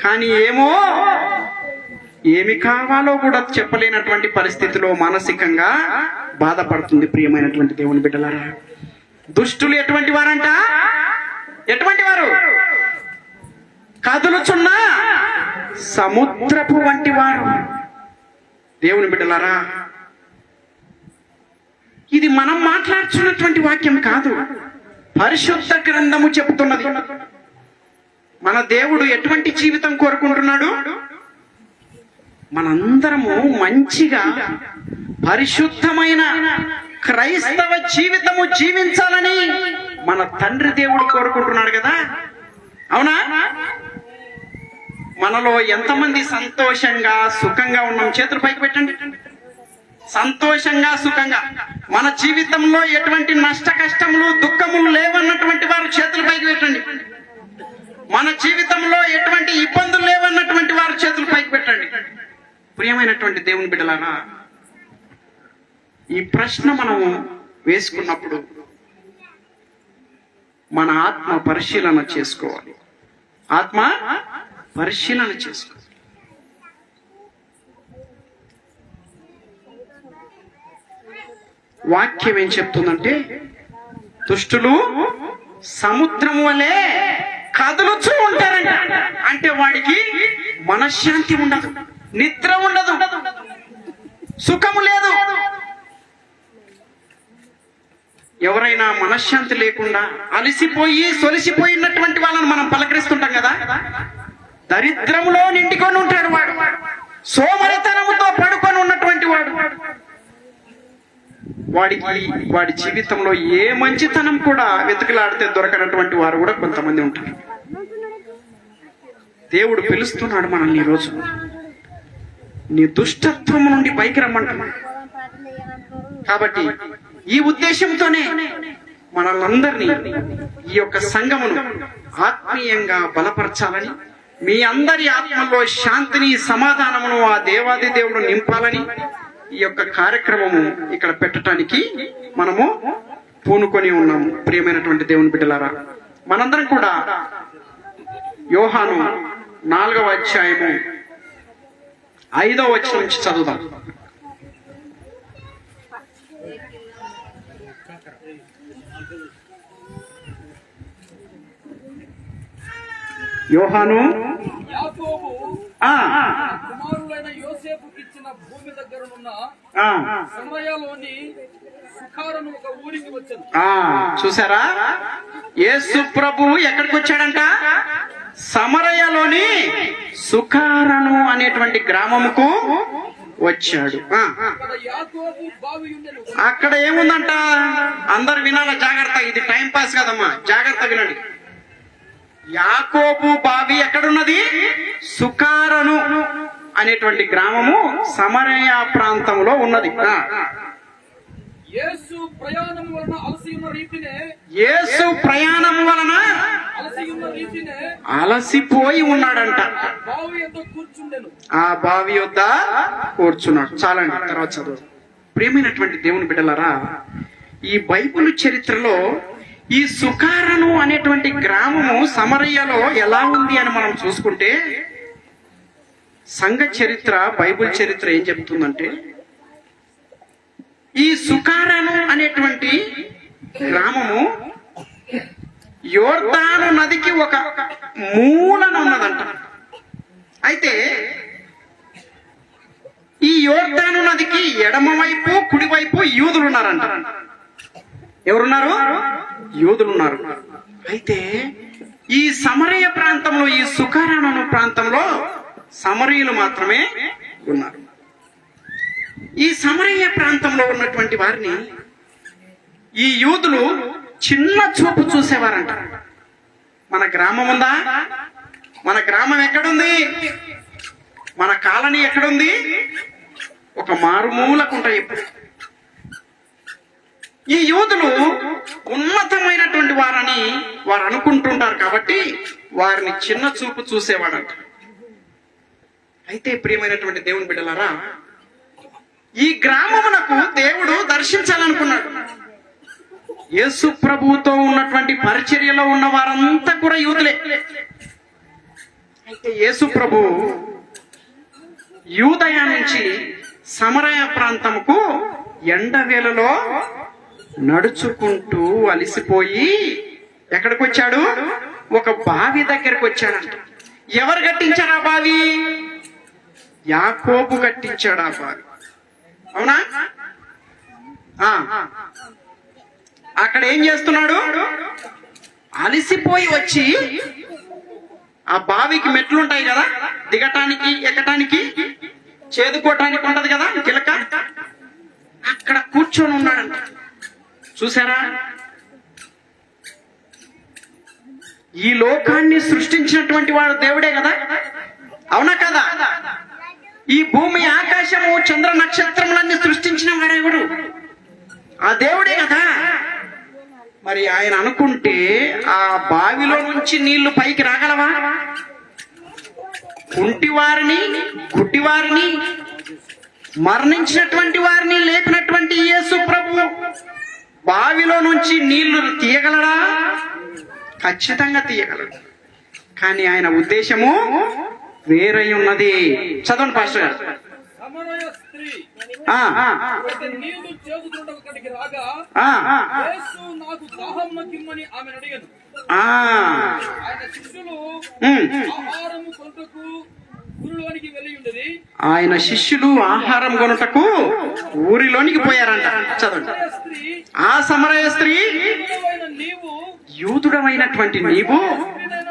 కానీ ఏమి కావాలో కూడా చెప్పలేనటువంటి పరిస్థితిలో మానసికంగా బాధపడుతుంది. ప్రియమైనటువంటి దేవుని బిడ్డలారా, దుష్టులు ఎటువంటి వారంట? ఎటువంటి వారు? కదులుచున్న సముద్రపు వంటి వారు. దేవుని బిడ్డలారా, ఇది మనం మాట్లాడుతున్నటువంటి వాక్యం కాదు, పరిశుద్ధ గ్రంథము చెబుతున్నది. మన దేవుడు ఎటువంటి జీవితం కోరుకుంటున్నాడు? మనందరము మంచిగా పరిశుద్ధమైన క్రైస్తవ జీవితము జీవించాలని మన తండ్రి దేవుడు కోరుకుంటున్నాడు కదా, అవునా? మనలో ఎంతమంది సంతోషంగా సుఖంగా ఉన్నాం? చేతులు పైకి పెట్టండి. సంతోషంగా సుఖంగా మన జీవితంలో ఎటువంటి నష్ట కష్టములు దుఃఖములు లేవన్నటువంటి వారు చేతులు పైకి పెట్టండి. మన జీవితంలో ఎటువంటి ఇబ్బందులు లేవన్నటువంటి వారు చేతులు పైకి పెట్టండి. ప్రియమైనటువంటి దేవుని బిడ్డలారా, ఈ ప్రశ్న మనము వేసుకున్నప్పుడు మన ఆత్మ పరిశీలన చేసుకోవాలి. ఆత్మ పరిశీలన చేసుకోవాలి. వాక్యం ఏం చెప్తుందంటే, దుష్టులు సముద్రం వలె కదులుచూ ఉంటారంట. అంటే వాడికి మనశ్శాంతి ఉండదు, నిద్ర ఉండదు, సుఖము లేదు. ఎవరైనా మనశ్శాంతి లేకుండా అలసిపోయి సొలిసిపోయినటువంటి వాళ్ళని మనం పలకరిస్తుంటాం కదా, దరిద్రములో నిండుకొని ఉంటాడు వాడు, సోమరితనముతో పడుకొని ఉన్నటువంటి వాడు. వాడి జీవితంలో ఏ మంచితనం కూడా వెతుకులాడితే దొరకనటువంటి వారు కూడా కొంతమంది ఉంటారు. దేవుడు పిలుస్తున్నాడు మనల్ని ఈరోజు, నీ దుష్టత్వం నుండి పైకి రమ్మంటున్నాడు. కాబట్టి ఈ ఉద్దేశంతోనే మనల్నందరినీ, ఈ యొక్క సంఘమును ఆత్మీయంగా బలపరచాలని, మీ అందరి ఆత్మల్లో శాంతిని సమాధానమును ఆ దేవాది దేవుడు నింపాలని ఈ యొక్క కార్యక్రమము ఇక్కడ పెట్టడానికి మనము పూనుకొని ఉన్నాము. ప్రియమైనటువంటి దేవుని బిడ్డలారా, మనందరం కూడా యోహాను 4వ అధ్యాయము 5వ వచనం నుంచి చదువుదాం. యోహాను యాకోబు ఆ కుమారులైన యోసేపుకి ఇచ్చిన భూమి దగ్గరనున్న ఆ సమరయలోని సుఖారను ఒక ఊరికి వచ్చాను. చూసారా, యేసు ప్రభు ఎక్కడికి వచ్చాడంట? సమరయలోని సుఖారను అనేటువంటి గ్రామముకు వచ్చాడు. అక్కడ యాకోబు బావి ఉండెను. అక్కడ ఏముందంట? అందరు వినాల, జాగ్రత్త, ఇది టైం పాస్ కదమ్మా, జాగ్రత్త వినండి. యాకోబు బావి ఎక్కడున్నది? సుఖారను అనేటువంటి గ్రామము సమరయ ప్రాంతంలో ఉన్నది. యేసు ప్రయాణం వలన అలసి ఉన్న రీతినే యేసు ప్రయాణం వలన అలసిపోయి ఉన్నాడంట. బావి యొద్ద కూర్చుండెను. ఆ బావి యొద్ద కూర్చున్నాడు. చాలండి, తర్వాత చదువు. ప్రియమైనటువంటి దేవుని బిడ్డలారా, ఈ బైబిల్ చరిత్రలో ఈ సుఖారను అనేటువంటి గ్రామము సమరయ్యలో ఎలా ఉంది అని మనం చూసుకుంటే, సంఘ చరిత్ర, బైబిల్ చరిత్ర ఏం చెప్తుందంటే, ఈ సుఖారను అనేటువంటి గ్రామము యోర్దాను నదికి ఒక మూలన ఉన్నదంట. అయితే ఈ యోర్దాను నదికి ఎడమవైపు కుడివైపు యూదులు ఉన్నారంట. ఎవరున్నారు? యూదులున్నారు. అయితే ఈ సమరయ ప్రాంతంలో, ఈ సుఖారను ప్రాంతంలో సమరయులు మాత్రమే ఉన్నారు. ఈ సమరయ ప్రాంతంలో ఉన్నటువంటి వారిని ఈ యూదులు చిన్న చూపు చూసేవారంట. మన గ్రామం ఉందా? మన గ్రామం ఎక్కడుంది? మన కాలనీ ఎక్కడుంది? ఒక మారుమూలకుంటాయి. ఈ యూదులు ఉన్నతమైనటువంటి వారని వారు అనుకుంటుంటారు కాబట్టి వారిని చిన్న చూపు చూసేవాడంట. అయితే ప్రియమైనటువంటి దేవుని బిడ్డలారా, ఈ గ్రామమునకు దేవుడు దర్శించాలనుకున్నాడు. యేసు ప్రభువుతో ఉన్నటువంటి పరిచర్యలో ఉన్న వారంతా కూడా యూదులే. అయితే యేసు ప్రభు యూదయ నుంచి సమరయ ప్రాంతముకు ఎండవేళలో నడుచుకుంటూ అలిసిపోయి ఎక్కడికి వచ్చాడు? ఒక బావి దగ్గరకు వచ్చాడంట. ఎవరు కట్టించారు ఆ బావి? యాకోబు కట్టించాడు ఆ బావి. అవునా? అక్కడ ఏం చేస్తున్నాడు? అలిసిపోయి వచ్చి ఆ బావికి మెట్లు ఉంటాయి కదా, దిగటానికి ఎక్కటానికి, చేదుకోవటానికి ఉంటది కదా గిలక, అక్కడ కూర్చొని ఉన్నాడంట. చూసారా, ఈ లోకాన్ని సృష్టించినటువంటి వాడు దేవుడే కదా, అవునా కదా? ఈ భూమి, ఆకాశము, చంద్ర నక్షత్రములన్నీ సృష్టించిన వాడు ఎవడు? ఆ దేవుడే కదా. మరి ఆయన అనుకుంటే ఆ బావిలో నుంచి నీళ్లు పైకి రాగలవా? కుంటివారిని, గుడ్డివారిని, మరణించినటువంటి వారిని లేపినటువంటి యేసు ప్రభు బావిలో నుంచి నీళ్లు తీయగలడా? ఖచ్చితంగా తీయగలడు. కానీ ఆయన ఉద్దేశము వేరై ఉన్నది. చదవండి పాస్టర్ గారు. సమరయ స్త్రీ నీళ్లు చేదుకుంటకు అక్కడికి రాగా యేసు నాకు దాహం కిమ్మని ఆమెను అడిగాను. ఆయన శిష్యులు ఆహారము కొనుటకు ఊరిలోనికి వెళ్ళి ఉండేది. ఆయన శిష్యులు ఆహారం కొనుటకు ఊరిలోనికి పోయారంట. చదవండి. ఆ సమరయ స్త్రీ, నీవు యూదుడమైనటువంటి నీవు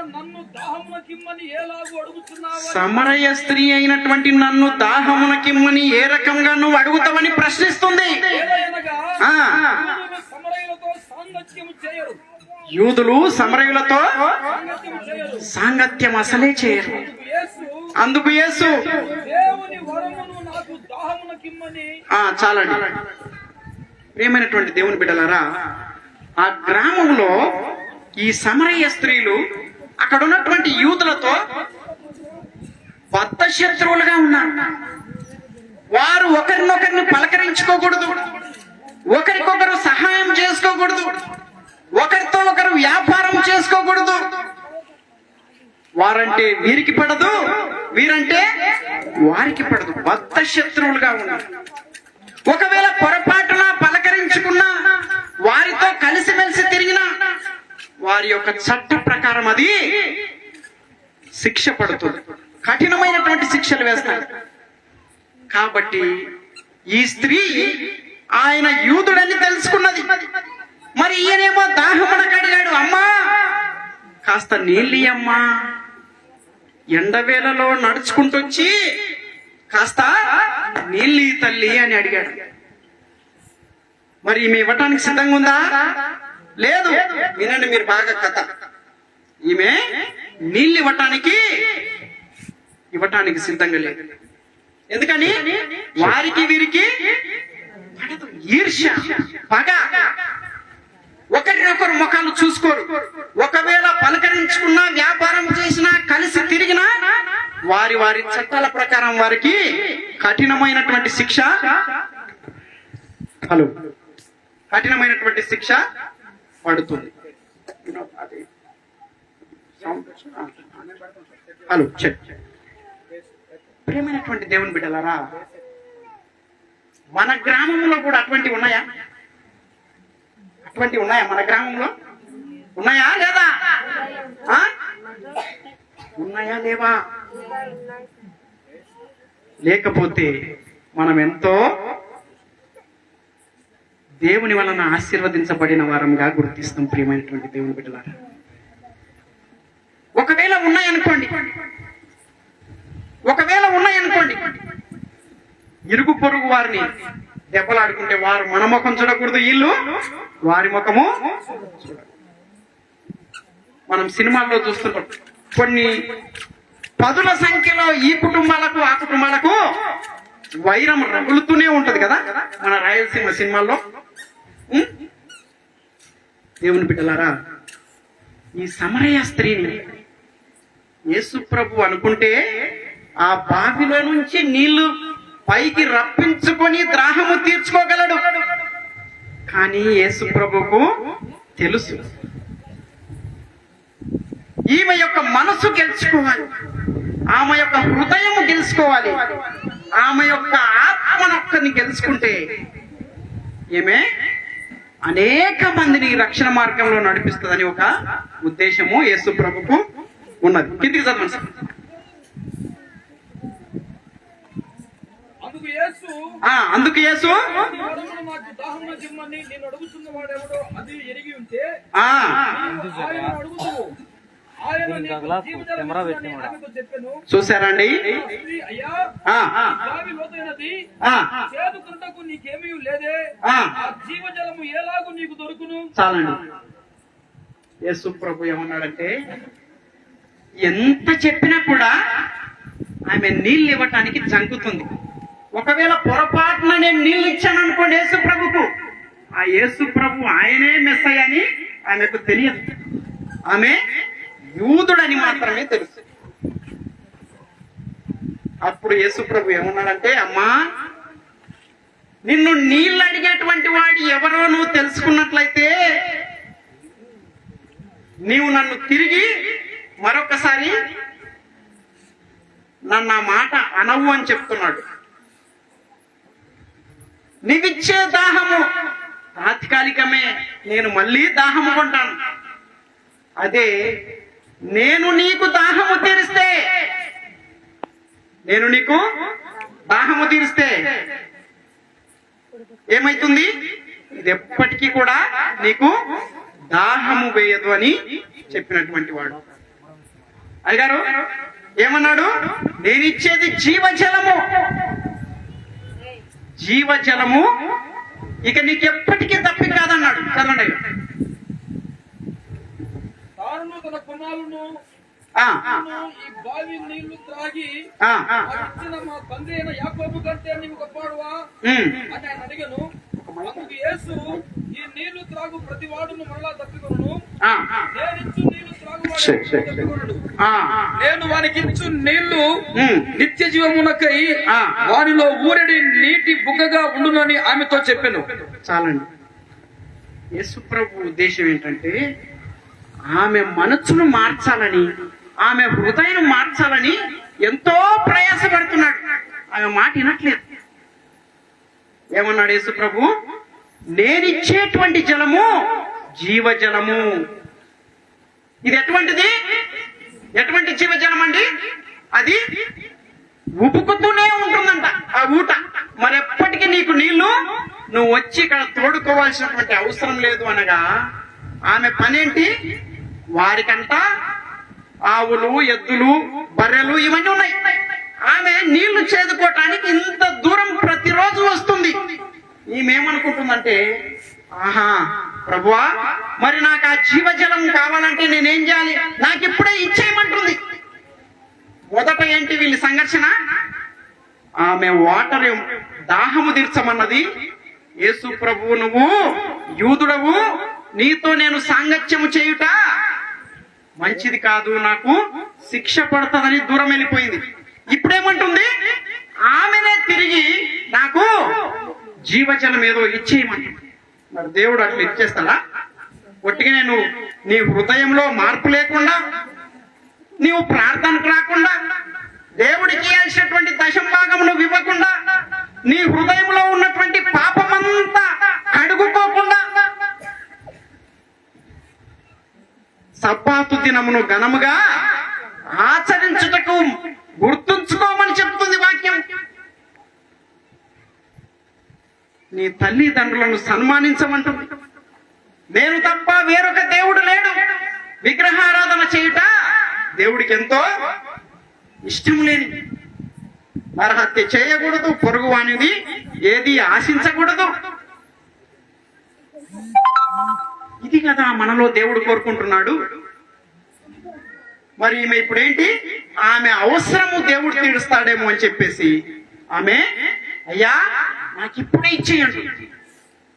నన్ను దాహమునకిమ్మని ఎలాగూ అడుగుతున్నావు? సమరయ స్త్రీ అయినటువంటి నన్ను దాహమునకిమ్మని ఏ రకంగా నువ్వు అడుగుతావని ప్రశ్నిస్తుంది. సమరయులతో సాంగత్యము చేయరు. యూదులు సమరయులతో సాంగత్యం అసలే చేయరు. అందుకు యేసు దేవుని వరమును నాకు దాహమునకిమ్మని. చాలండి. ప్రియమైనటువంటి దేవుని బిడ్డలారా, ఆ గ్రామంలో ఈ సమరయ స్త్రీలు అక్కడ ఉన్నటువంటి యూదులతో బద్ధ శత్రువులుగా ఉన్నారు. వారు ఒకరినొకరిని పలకరించుకోకూడదు, ఒకరికొకరు సహాయం చేసుకోకూడదు, ఒకరితో ఒకరు వ్యాపారం చేసుకోకూడదు. వారంటే వీరికి పడదు, వీరంటే వారికి పడదు. బద్ధ శత్రువులుగా ఉన్నారు. ఒకవేళ పొరపాటున పలకరించుకున్నా, వారితో కలిసిమెలిసి తిరిగినా వారి యొక్క చట్ట ప్రకారం అది శిక్ష పడుతుంది. కఠినమైనటువంటి శిక్షలు వేస్తారు. కాబట్టి ఈ స్త్రీ ఆయన యూదుడని తెలుసుకున్నది. మరి ఈయనేమో దాహమునకు అడిగాడు, అమ్మా కాస్త నీళ్ళు అమ్మా, ఎండవేళలో నడుచుకుంటూ వచ్చి కాస్త నీళ్ళు తల్లి అని అడిగాడు. మరి ఈమె ఇవ్వటానికి సిద్ధంగా ఉందా? లేదు. వినండి మీరు బాగా కథ. ఈమె నీళ్ళు ఇవ్వటానికి సిద్ధంగా లేదు. ఎందుకని? వారికి వీరికి పడదు. ఈర్ష్య, పగ, ఒకరినొకరు ముఖాలు చూసుకోరు. ఒకవేళ పలకరించుకున్నా, వ్యాపారం చేసినా, కలిసి తిరిగినా వారి వారి చట్టాల ప్రకారం వారికి కఠినమైనటువంటి శిక్ష పడుతుంది. ప్రియమైనటువంటి దేవుని బిడ్డలారా, మన గ్రామంలో కూడా అటువంటివి ఉన్నాయా? మన గ్రామంలో ఉన్నాయా లేదా? ఉన్నాయా లేవా? లేకపోతే మనం ఎంతో దేవుని వలన ఆశీర్వదించబడిన వారంగా గుర్తిస్తాం. ప్రియమైనటువంటి దేవుని బిడ్డలారా, ఒకవేళ ఉన్నాయనుకోండి, ఇరుగు పొరుగు వారిని దెబ్బలాడుకుంటే వారు మన ముఖం చూడకూడదు, వీళ్ళు వారి ముఖము చూడకూడదు. మనం సినిమాల్లో చూస్తున్నాం, కొన్ని పదుల సంఖ్యలో ఈ కుటుంబాలకు ఆ కుటుంబాలకు వైరం రగులుతూనే ఉంటది కదా మన రాయలసీమ సినిమాల్లో. దేవుని బిడ్డలారా, ఈ సమరయ స్త్రీని యేసు ప్రభు అనుకుంటే ఆ బావిలో నుంచి నీళ్లు పైకి రప్పించుకొని దాహము తీర్చుకోగలడు. కానీ యేసు ప్రభుకు తెలుసు ఈమె యొక్క మనసు గెలుచుకోవాలి, ఆమె యొక్క హృదయం గెలుచుకోవాలి, ఆమె యొక్క ఆత్మనొక్కని గెలుచుకుంటే ఈమె అనేక మందిని రక్షణ మార్గంలో నడిపిస్తుందని ఒక ఉద్దేశము యేసు ప్రభుకు ఉన్నది. కిందికి చదవండి సార్. అందుకు యేసు చూసారండి, చాలండి. యేసు ప్రభు ఏమన్నాడంటే, ఎంత చెప్పినా కూడా ఆమె నీళ్ళు ఇవ్వటానికి జంకుతుంది. ఒకవేళ పొరపాటున నేను నీళ్ళు ఇచ్చాను అనుకోండి యేసు ప్రభుకు, ఆ యేసు ప్రభు ఆయనే మెస్సయ్య అని ఆమెకు తెలియదు. ఆమె యూదుడని మాత్రమే తెలుసు. అప్పుడు యేసు ప్రభు ఏమన్నాడంటే, అమ్మా నిన్ను నీళ్ళు అడిగేటువంటి వాడు ఎవరో నువ్వు తెలుసుకున్నట్లయితే నీవు నన్ను తిరిగి మరొకసారి నన్ను ఆ మాట అనవు అని చెప్తున్నాడు. నీవిచ్చే దాహము తాత్కాలికమే, నేను మళ్ళీ దాహము కొంటాను. అదే నేను నీకు దాహము తీరిస్తే ఏమైతుంది? ఇది ఎప్పటికీ కూడా నీకు దాహము వేయదు అని చెప్పినటువంటి వాడు. అయ్యగారు ఏమన్నాడు? నేనిచ్చేది జీవజలము, ఇక నీకెప్పటికీ తప్పి కాదన్నాడు. చదవండి. తన కుమారును ఈ బావి నీళ్లు త్రాగి ఇచ్చిన మా తండ్రి అయిన యాకోబు కంటే నీవు గొప్పవాడువా అని ఆయన అడిగాను. అందుకు యేసు, ఈ నీళ్లు త్రాగు ప్రతి వాడును మరలా తప్పికొను, నేనిచ్చు నీళ్లు త్రాగువాడు, నేను వానికి ఇచ్చు నీళ్లు నిత్య జీవమునకై వారిలో ఊరడి నీటి బుగ్గగా ఉండునని ఆమెతో చెప్పాను. చాలండి. యేసు ప్రభు ఉద్దేశం ఏంటంటే ఆమె మనసును మార్చాలని, ఆమె హృదయం మార్చాలని ఎంతో ప్రయాసపడుతున్నాడు. ఆమె మాట వినట్లేదు. ఏమన్నాడు యేసు ప్రభు? నేనిచ్చేటువంటి జలము జీవజలము. ఇది ఎటువంటిది? ఎటువంటి జీవజలం అండి? అది ఉబుకుతూనే ఉంటుందంట ఆ ఊట. మరి ఎప్పటికీ నీకు నీళ్లు నువ్వు వచ్చి ఇక్కడ తోడుకోవాల్సినటువంటి అవసరం లేదు అనగా, ఆమె పనేంటి? వారికంట ఆవులు, ఎద్దులు, బర్రెలు ఇవన్నీ ఉన్నాయి. ఆమె నీళ్లు చేదుకోవటానికి ఇంత దూరం ప్రతిరోజు వస్తుంది. ఈమెమనుకుంటుందంటే, ఆహా ప్రభువా, మరి నాకు ఆ జీవజలం కావాలంటే నేనేం చేయాలి? నాకు ఇప్పుడే ఇచ్చేయమంటుంది. మొదట ఏంటి వీళ్ళ సంఘర్షణ? ఆమె వాటర్ దాహము తీర్చమన్నది. యేసు ప్రభువు, నువ్వు యూదుడవు, నీతో నేను సాంగత్యము చేయుట మంచిది కాదు, నాకు శిక్ష పడుతుందని దూరం వెళ్ళిపోయింది. ఇప్పుడేమంటుంది? ఆమెనే తిరిగి నాకు జీవజలం ఏదో ఇచ్చేయమంటుంది. మరి దేవుడు అట్లా ఇచ్చేస్తాడా? ఒట్టిగా నేను నీ హృదయంలో మార్పు లేకుండా, నీవు ప్రార్థనకు రాకుండా, దేవుడికి ఇవ్వాల్సినటువంటి దశంభాగం నువ్వు ఇవ్వకుండా, నీ హృదయంలో ఉన్నటువంటి పాపమంతా కడుగుకోకుండా, సబ్బాతు దినమును ఘనముగా ఆచరించుటకు గుర్తుంచుకోమని చెప్తుంది వాక్యం. నీ తల్లిదండ్రులను సన్మానించమంటుంది. నేను తప్ప వేరొక దేవుడు లేడు. విగ్రహారాధన చేయుట దేవుడికి ఎంతో ఇష్టం లేని. నరహత్య చేయకూడదు, పొరుగు వానిది ఏది ఆశించకూడదు. ఇది కదా మనలో దేవుడు కోరుకుంటున్నాడు. మరి ఈమె ఇప్పుడేంటి? ఆమె అవసరము దేవుడు తీరుస్తాడేమో అని చెప్పేసి ఆమె, అయ్యా నాకు ఇప్పుడే ఇచ్చేయండి.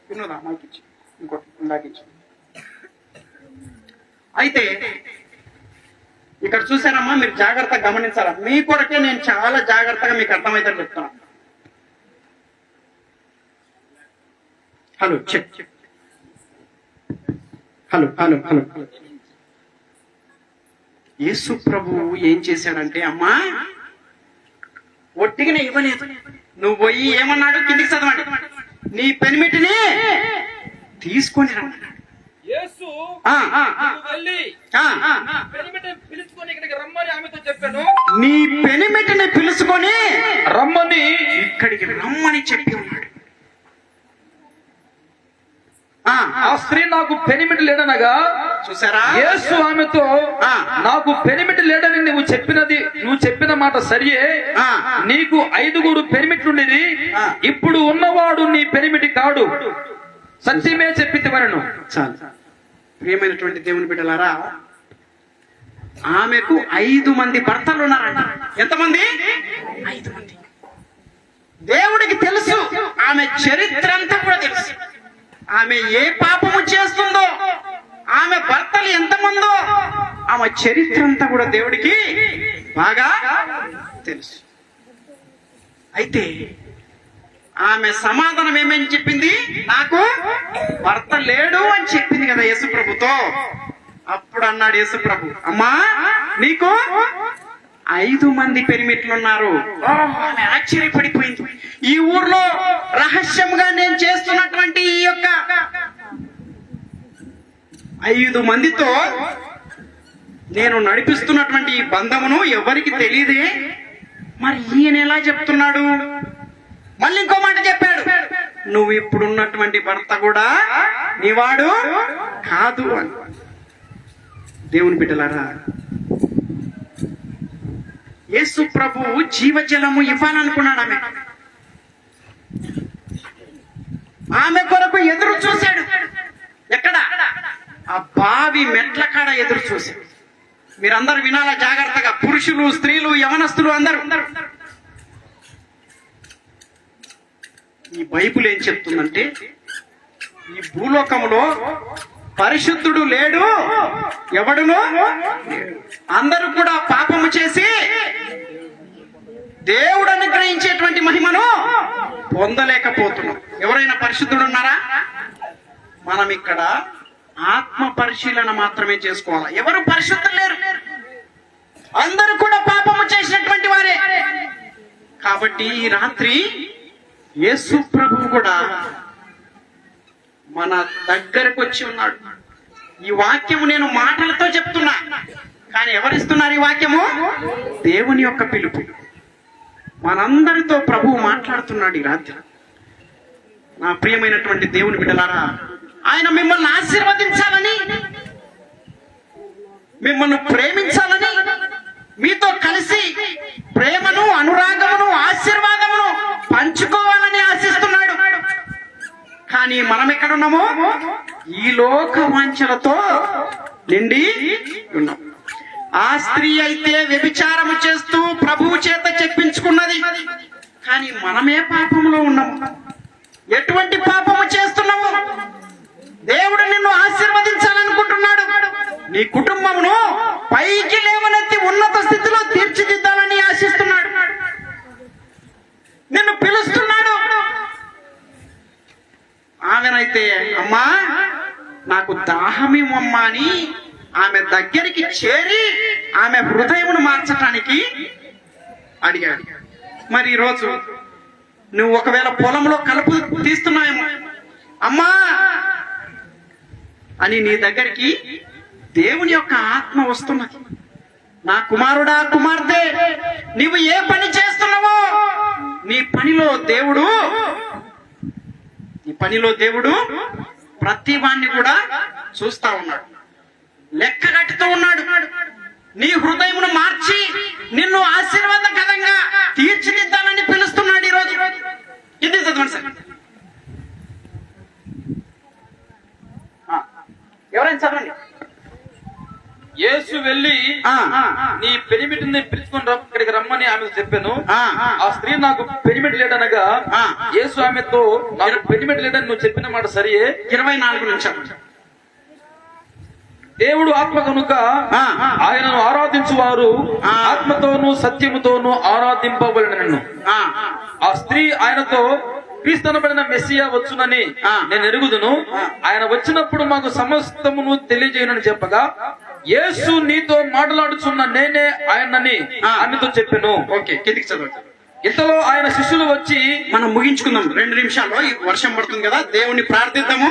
వినోదా, నాకు ఇచ్చి ఇంకోటి ఇందాక ఇచ్చి. అయితే ఇక్కడ చూసారమ్మా, మీరు జాగ్రత్తగా గమనించాలా. మీ కొరకే నేను చాలా జాగ్రత్తగా మీకు అర్థమైతే చెప్తాను. హలో చెప్ హలో హలో హలో యేసు ప్రభువు ఏం చేశాడంటే, అమ్మా ఒట్టిగానే ఇవ్వలేదు. నువ్వు పోయి ఏమన్నాడు? కిందికి చదవండి. నీ పెనిమిటిని తీసుకొని రమ్మన్నాడు. యేసు వెళ్ళి పెనిమిటిని పిలుచుకొని ఇక్కడికి రమ్మని ఆమెతో చెప్పాను. నీ పెనిమిటిని పిలుచుకొని రమ్మని ఇక్కడికి రమ్మని చెప్పి ఉన్నాడు. ఆ స్త్రీ నాకు పెనిమిటి లేడనగా, చూసారా? యేసు ఆమెతో, నాకు పెనిమిటి లేడని నువ్వు చెప్పిన మాట సరియే. నీకు 5 పెనిమిట్లుండేది, ఇప్పుడు ఉన్నవాడు నీ పెనిమిటి కాడు, సత్యమే చెప్పితివనెను. చాలు. ప్రియమైనటువంటి దేవుని బిడ్డలారా, ఆమెకు 5 మంది భర్తలు ఉన్నారంట. ఎంతమంది? 5 మంది. దేవుడికి తెలుసు, ఆమె చరిత్ర అంతా కూడా తెలుసు. ఆమె ఏ పాపము చేస్తుందో, ఆమె భర్తలు ఎంతమందో, ఆమె చరిత్ర అంతా కూడా దేవుడికి బాగా తెలుసు. అయితే ఆమె సమాధానం ఏమని చెప్పింది? నాకు భర్త లేడు అని చెప్పింది కదా యేసు ప్రభుతో. అప్పుడు అన్నాడు యేసు ప్రభు, అమ్మా నీకు 5 మంది పెనిమిట్లున్నారు. ఆమె ఆశ్చర్యపడిపోయింది. ఈ ఊర్లో రహస్యంగా నేను చేస్తున్నటువంటి ఈ యొక్క 5 మందితో నేను నడిపిస్తున్నటువంటి ఈ బంధమును ఎవరికి తెలియదే, మరి ఈయన ఎలా చెప్తున్నాడు? మళ్ళీ ఇంకో మాట చెప్పాడు, నువ్వు ఇప్పుడున్నటువంటి భర్త కూడా నీవాడు కాదు అని. దేవుని బిడ్డలారా, యేసు ప్రభువు జీవజలము ఇవ్వాలనుకున్నాడు. ఆమె కొరకు ఎదురు చూశాడు. ఎక్కడ? ఆ బావి మెట్ల కాడ ఎదురు చూశాడు. మీరందరూ వినాలా జాగ్రత్తగా, పురుషులు, స్త్రీలు, యవనస్తులు అందరూ. ఈ బైబిల్ ఏం చెప్తుందంటే, ఈ భూలోకంలో పరిశుద్ధుడు లేడు, ఎవడును. అందరూ కూడా పాపము చేసి దేవుడు అనుగ్రహించేటువంటి మహిమను పొందలేకపోతున్నాం. ఎవరైనా పరిశుద్ధుడు ఉన్నారా? మనం ఇక్కడ ఆత్మ పరిశీలన మాత్రమే చేసుకోవాలి. ఎవరు పరిశుద్ధులు లేరు. అందరూ కూడా పాపము చేసినటువంటి వారే. కాబట్టి ఈ రాత్రి యేసు ప్రభువు కూడా మన దగ్గరకు వచ్చి ఉన్నాడు. ఈ వాక్యము నేను మాటలతో చెప్తున్నా, కానీ ఎవరిస్తున్నారు ఈ వాక్యము? దేవుని యొక్క పిలుపు. మనందరితో ప్రభువు మాట్లాడుతున్నాడు ఈ రాత్రి. నా ప్రియమైనటువంటి దేవుని బిడ్డలారా, ఆయన మిమ్మల్ని ఆశీర్వదించాలని, మిమ్మల్ని ప్రేమించాలని, మీతో కలిసి ప్రేమను, అనురాగమును, ఆశీర్వాదమును పంచుకోవాలని ఆశిస్తున్నాడు. కానీ మనం ఎక్కడున్నామో ఈ లోక వాంఛలతో నిండి ఉన్నాం. ఆ స్త్రీ అయితే వ్యభిచారము చేస్తూ ప్రభువు చేత చెప్పించుకున్నది, కానీ మనమే పాపంలో ఉన్నాము. ఎటువంటి పాపము చేస్తున్నాము? దేవుడు నిన్ను ఆశీర్వదించాలనుకుంటున్నాడు. నీ కుటుంబమును పైకి లేవనెత్తి ఉన్నత స్థితిలో తీర్చిదిద్దాలని ఆశిస్తున్నాడు. నిన్ను పిలుస్తున్నాడు. ఆమెనైతే అమ్మా నాకు దాహమేమమ్మా అని ఆమె దగ్గరికి చేరి ఆమె హృదయమును మార్చటానికి అడిగాడు. మరి ఈరోజు నువ్వు ఒకవేళ పొలంలో కలుపు తీస్తున్నావేమో, అమ్మా అని నీ దగ్గరికి దేవుని యొక్క ఆత్మ వస్తున్నది. నా కుమారుడా, కుమార్తె, నీవు ఏ పని చేస్తున్నావో నీ పనిలో దేవుడు ప్రతి వాణ్ణి కూడా చూస్తా ఉన్నాడు, లెక్క కట్టుతూ ఉన్నాడు. నీ హృదయమును మార్చి నిన్ను ఆశీర్వాదకరంగా తీర్చిదిద్దాలని పిలుస్తున్నాడు ఈరోజు. ఇది చదవండి సార్. ఎవరైనా చదవండి. యేసు వెళ్ళి నీ పెనిమిటిని పిలుచుకొని ఇక్కడికి రమ్మని ఆమె చెప్పాను. ఆ స్త్రీ నాకు పెనిమిటి లేడనగా యేసు ఆమెతో నాకు పెనిమిటి లేడని నువ్వు చెప్పిన మాట సరియే. 24 నిమిషాలు. దేవుడు ఆత్మ కనుక ఆయనను ఆరాధించువారు ఆత్మతోనూ సత్యముతోనూ ఆరాధింపబడినను. ఆ స్త్రీ ఆయనతో క్రీస్తునబడిన మెస్సియా వచ్చునని నేను ఎరుగుదును, ఆయన వచ్చినప్పుడు మాకు సమస్తమును తెలియజేయనని చెప్పగా యేసు నీతో మాట్లాడుచున్న నేనే ఆయనని ఆమెతో చెప్పాను. ఓకే, కిందికి చదవండి. ఇంతలో ఆయన శిష్యులు వచ్చి, మనం ముగించుకుందాం 2 నిమిషాల్లో. ఈ వర్షం పడుతుంది కదా, దేవుణ్ణి ప్రార్థిద్దాము.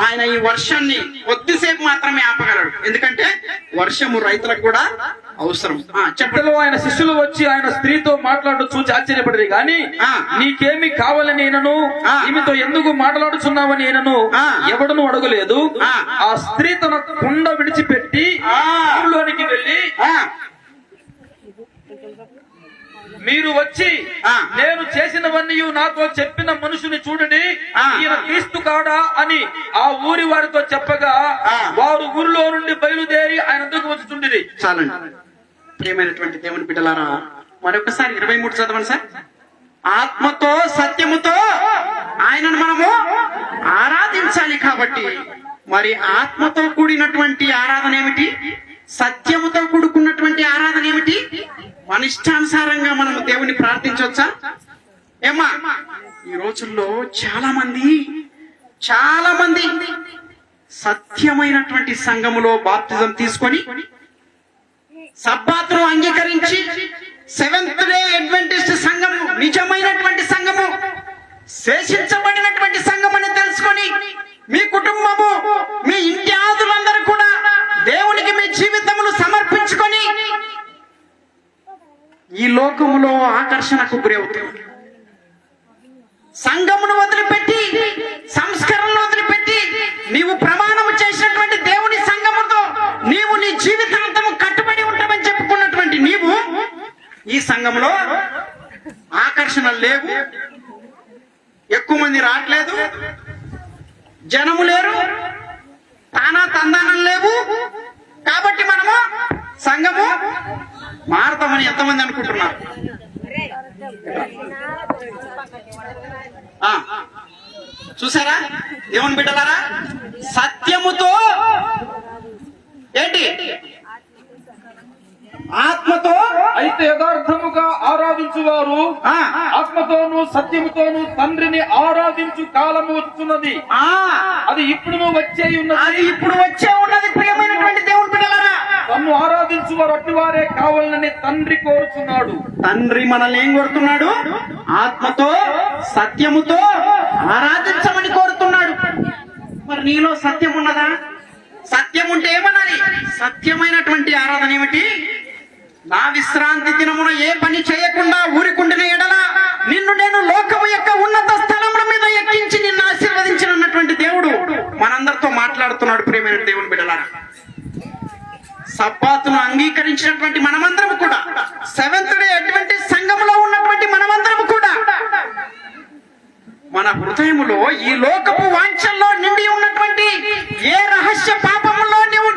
ఆయన ఈ వర్షాన్ని కొద్దిసేపు మాత్రమే ఆపగలడు, ఎందుకంటే వర్షము రైతులకు కూడా అవసరం. చెప్పలో ఆయన శిష్యులు వచ్చి ఆయన స్త్రీతో మాట్లాడు చూచి ఆశ్చర్యపడేది గాని నీకేమి కావాలని ఆయనను, ఈమెతో ఎందుకు మాట్లాడుచున్నావని ఆయనను ఎవడను అడగలేదు. ఆ స్త్రీ తన కుండ విడిచిపెట్టి ఊళ్ళోనికి వెళ్ళి, మీరు వచ్చి నేను చేసినవన్నీ నాతో చెప్పిన మనుషుని చూడండి, ఈయన క్రీస్తు కాడా అని ఆ ఊరి వారితో చెప్పగా వారు ఊరిలో నుండి బయలుదేరి ఆయన దగ్గరకు వచ్చుచుండిరి. చాలండి. ప్రియమైనటువంటి దేవుని బిడ్డలారా, మరొకసారి 23 చదవండి సార్. ఆత్మతో సత్యముతో ఆయనను మనము ఆరాధించాలి. కాబట్టి మరి ఆత్మతో కూడినటువంటి ఆరాధన ఏమిటి? సత్యముతో కూడుకున్నటువంటి ఆరాధన ఏమిటి? మన ఇష్టానుసారంగా మనము దేవుని ప్రార్థించవచ్చా? ఏమా ఈ రోజుల్లో చాలా మంది సత్యమైనటువంటి సంఘములో బాప్తిజం తీసుకొని సబ్బాతును అంగీకరించి సెవెంత్ డే అడ్వెంటిస్ట్ సంఘము నిజమైనటువంటి సంఘము, శేషించబడినటువంటి సంఘం అని తెలుసుకొని మీ కుటుంబము, మీ ఇంటి ఆదులందరూ కూడా దేవునికి మీ జీవితమును సమర్పించుకొని ఈ లోకములో ఆకర్షణకు గురవుతుంది. సంఘమును వదిలిపెట్టి, సంస్కరణను వదిలిపెట్టి నీవు ప్రమాణము చేసినటువంటి దేవుని సంఘముతో నీవు నీ జీవితాంతము కట్టుబడి ఉంటామని చెప్పుకున్నటువంటి నీవు ఈ సంఘంలో ఆకర్షణలు లేవు, ఎక్కువ మంది రావట్లేదు, జనము లేరు, తానా తందానం లేవు. కాబట్టి మనము సంఘము మారతామని ఎంతమంది అనుకుంటున్నారు? చూసారా దేవుని బిడ్డలారా, సత్యముతో ఏంటి? ఆత్మతో అయితే యథార్థముగా ఆరాధించువారు ఆత్మతోనూ సత్యముతోనూ తండ్రిని ఆరాధించు కాలము వచ్చున్నది. అది ఇప్పుడు వచ్చే ఉన్నది. ప్రియమైనటువంటి దేవుని బిడ్డలారా, తన్ను ఆరాధించు వారు అట్టివారే కావాలని తండ్రి కోరుచున్నాడు. తండ్రి మనల్ని ఏం కోరుతున్నాడు? ఆత్మతో సత్యముతో ఆరాధించమని కోరుతున్నాడు. మరి నీలో సత్యం ఉన్నదా? సత్యం ఉంటే ఏమనాలి? సత్యమైనటువంటి ఆరాధన ఏమిటి? నా విశ్రాంతి దినమున ఏ పని చేయకుండా ఊరికుండిన ఎడల నిన్ను నేను లోకము యొక్క ఉన్నత స్థలముల మీద ఎక్కించి నిన్ను ఆశీర్వదించినటువంటి దేవుడు మనందరితో మాట్లాడుతున్నాడు. ప్రియమైన దేవుని బిడ్డలారా, సబ్బాతును అంగీకరించినటువంటి మనమందరం కూడా, సెవెంత్ డే అడ్వెంటిస్ట్ సంఘములో ఉన్నటువంటి మనమందరం కూడా మన హృదయములో ఈ లోకపు వాంఛల్లో నిండి ఉన్నటువంటి ఏ రహస్య పాపములో నీవు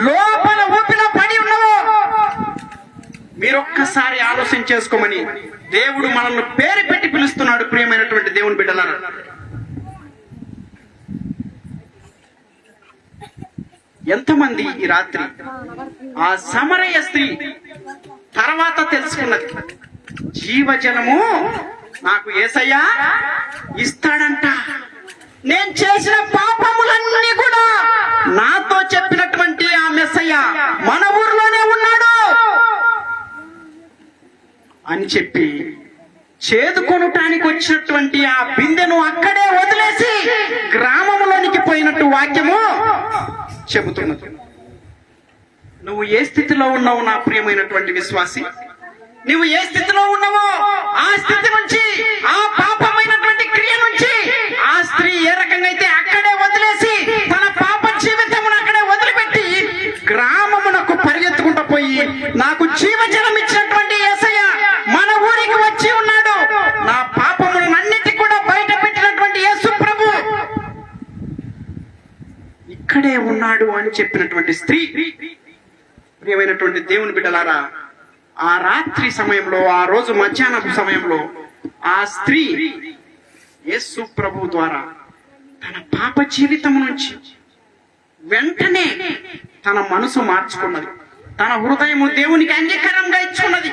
లోపల ఊపిలో పడి ఉన్నావో మీరొక్కసారి ఆలోచన చేసుకోమని దేవుడు మనల్ని పేరు పెట్టి పిలుస్తున్నాడు. ప్రియమైనటువంటి దేవుని బిడ్డలారా, ఎంతమంది ఈ రాత్రి ఆ సమరయ స్త్రీ తర్వాత తెలుసుకున్నది, జీవజలము నాకు యేసయ్య ఇస్తాడంట, నేను చేసిన పాపములన్నీ కూడా నాతో చెప్పినటువంటి ఆ మెస్సయ్య మన ఊర్లోనే ఉన్నాడు అని చెప్పి చేదుకొనటానికి వచ్చినటువంటి ఆ బిందెను అక్కడే వదిలేసి గ్రామంలోనికి పోయినట్టు వాక్యము చెబుతున్నది. నువ్వు ఏ స్థితిలో ఉన్నావు నా ప్రియమైనటువంటి విశ్వాసి? నువ్వు ఏ స్థితిలో ఉన్నావో ఆ స్థితి నుంచి, ఆ పాపమైనటువంటి క్రియ నుంచి ఆ స్త్రీ ఏ రకంగా అయితే అక్కడే వదిలేసి తన పాప జీవితమును అక్కడే వదిలిపెట్టి గ్రామమునకు పరిగెత్తుకుంటూ పోయి నాకు జీవజలం ఇచ్చినటువంటి యేసయ్య మన ఊరికి వచ్చి ఉన్నాడు, నా పాపములను అన్నిటి కూడా బయట పెట్టినటువంటి యేసు ప్రభు ఇక్కడే ఉన్నాడు అని చెప్పినటువంటి స్త్రీ. ప్రియమైనటువంటి దేవుని బిడ్డలారా, ఆ రాత్రి సమయంలో, ఆ రోజు మధ్యాహ్నపు సమయంలో ఆ స్త్రీ యేసు ప్రభు ద్వారా తన పాప జీవితం నుంచి వెంటనే తన మనసు మార్చుకున్నది, తన హృదయము దేవునికి అంగీకారంగా ఇచ్చుకున్నది.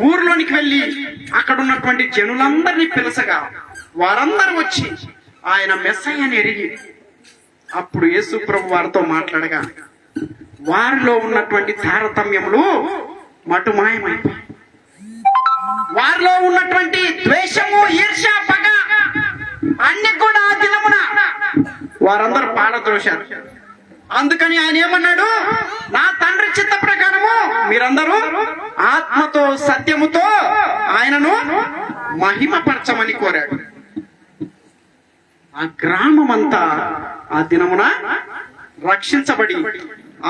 ఊర్లోనికి వెళ్ళి అక్కడ ఉన్నటువంటి జనులందరినీ పిలసగా వారందరూ వచ్చి ఆయన మెస్సయ్యని ఎరిగి అప్పుడు యేసు ప్రభు వారితో మాట్లాడగా వారిలో ఉన్నటువంటి తారతమ్యములు మటుమాయమైపోయి, వారిలో ఉన్నటువంటి ద్వేషము, ఈర్ష్య, పగ అన్ని కూడా ఆ దినమున వారందరూ పారద్రోశారు. అందుకని ఆయన ఏమన్నాడు? నా తండ్రి చిత్త ప్రకారము మీరందరూ ఆత్మతో సత్యముతో ఆయనను మహిమపరచమని కోరాడు. ఆ గ్రామమంతా ఆ దినమున రక్షించబడి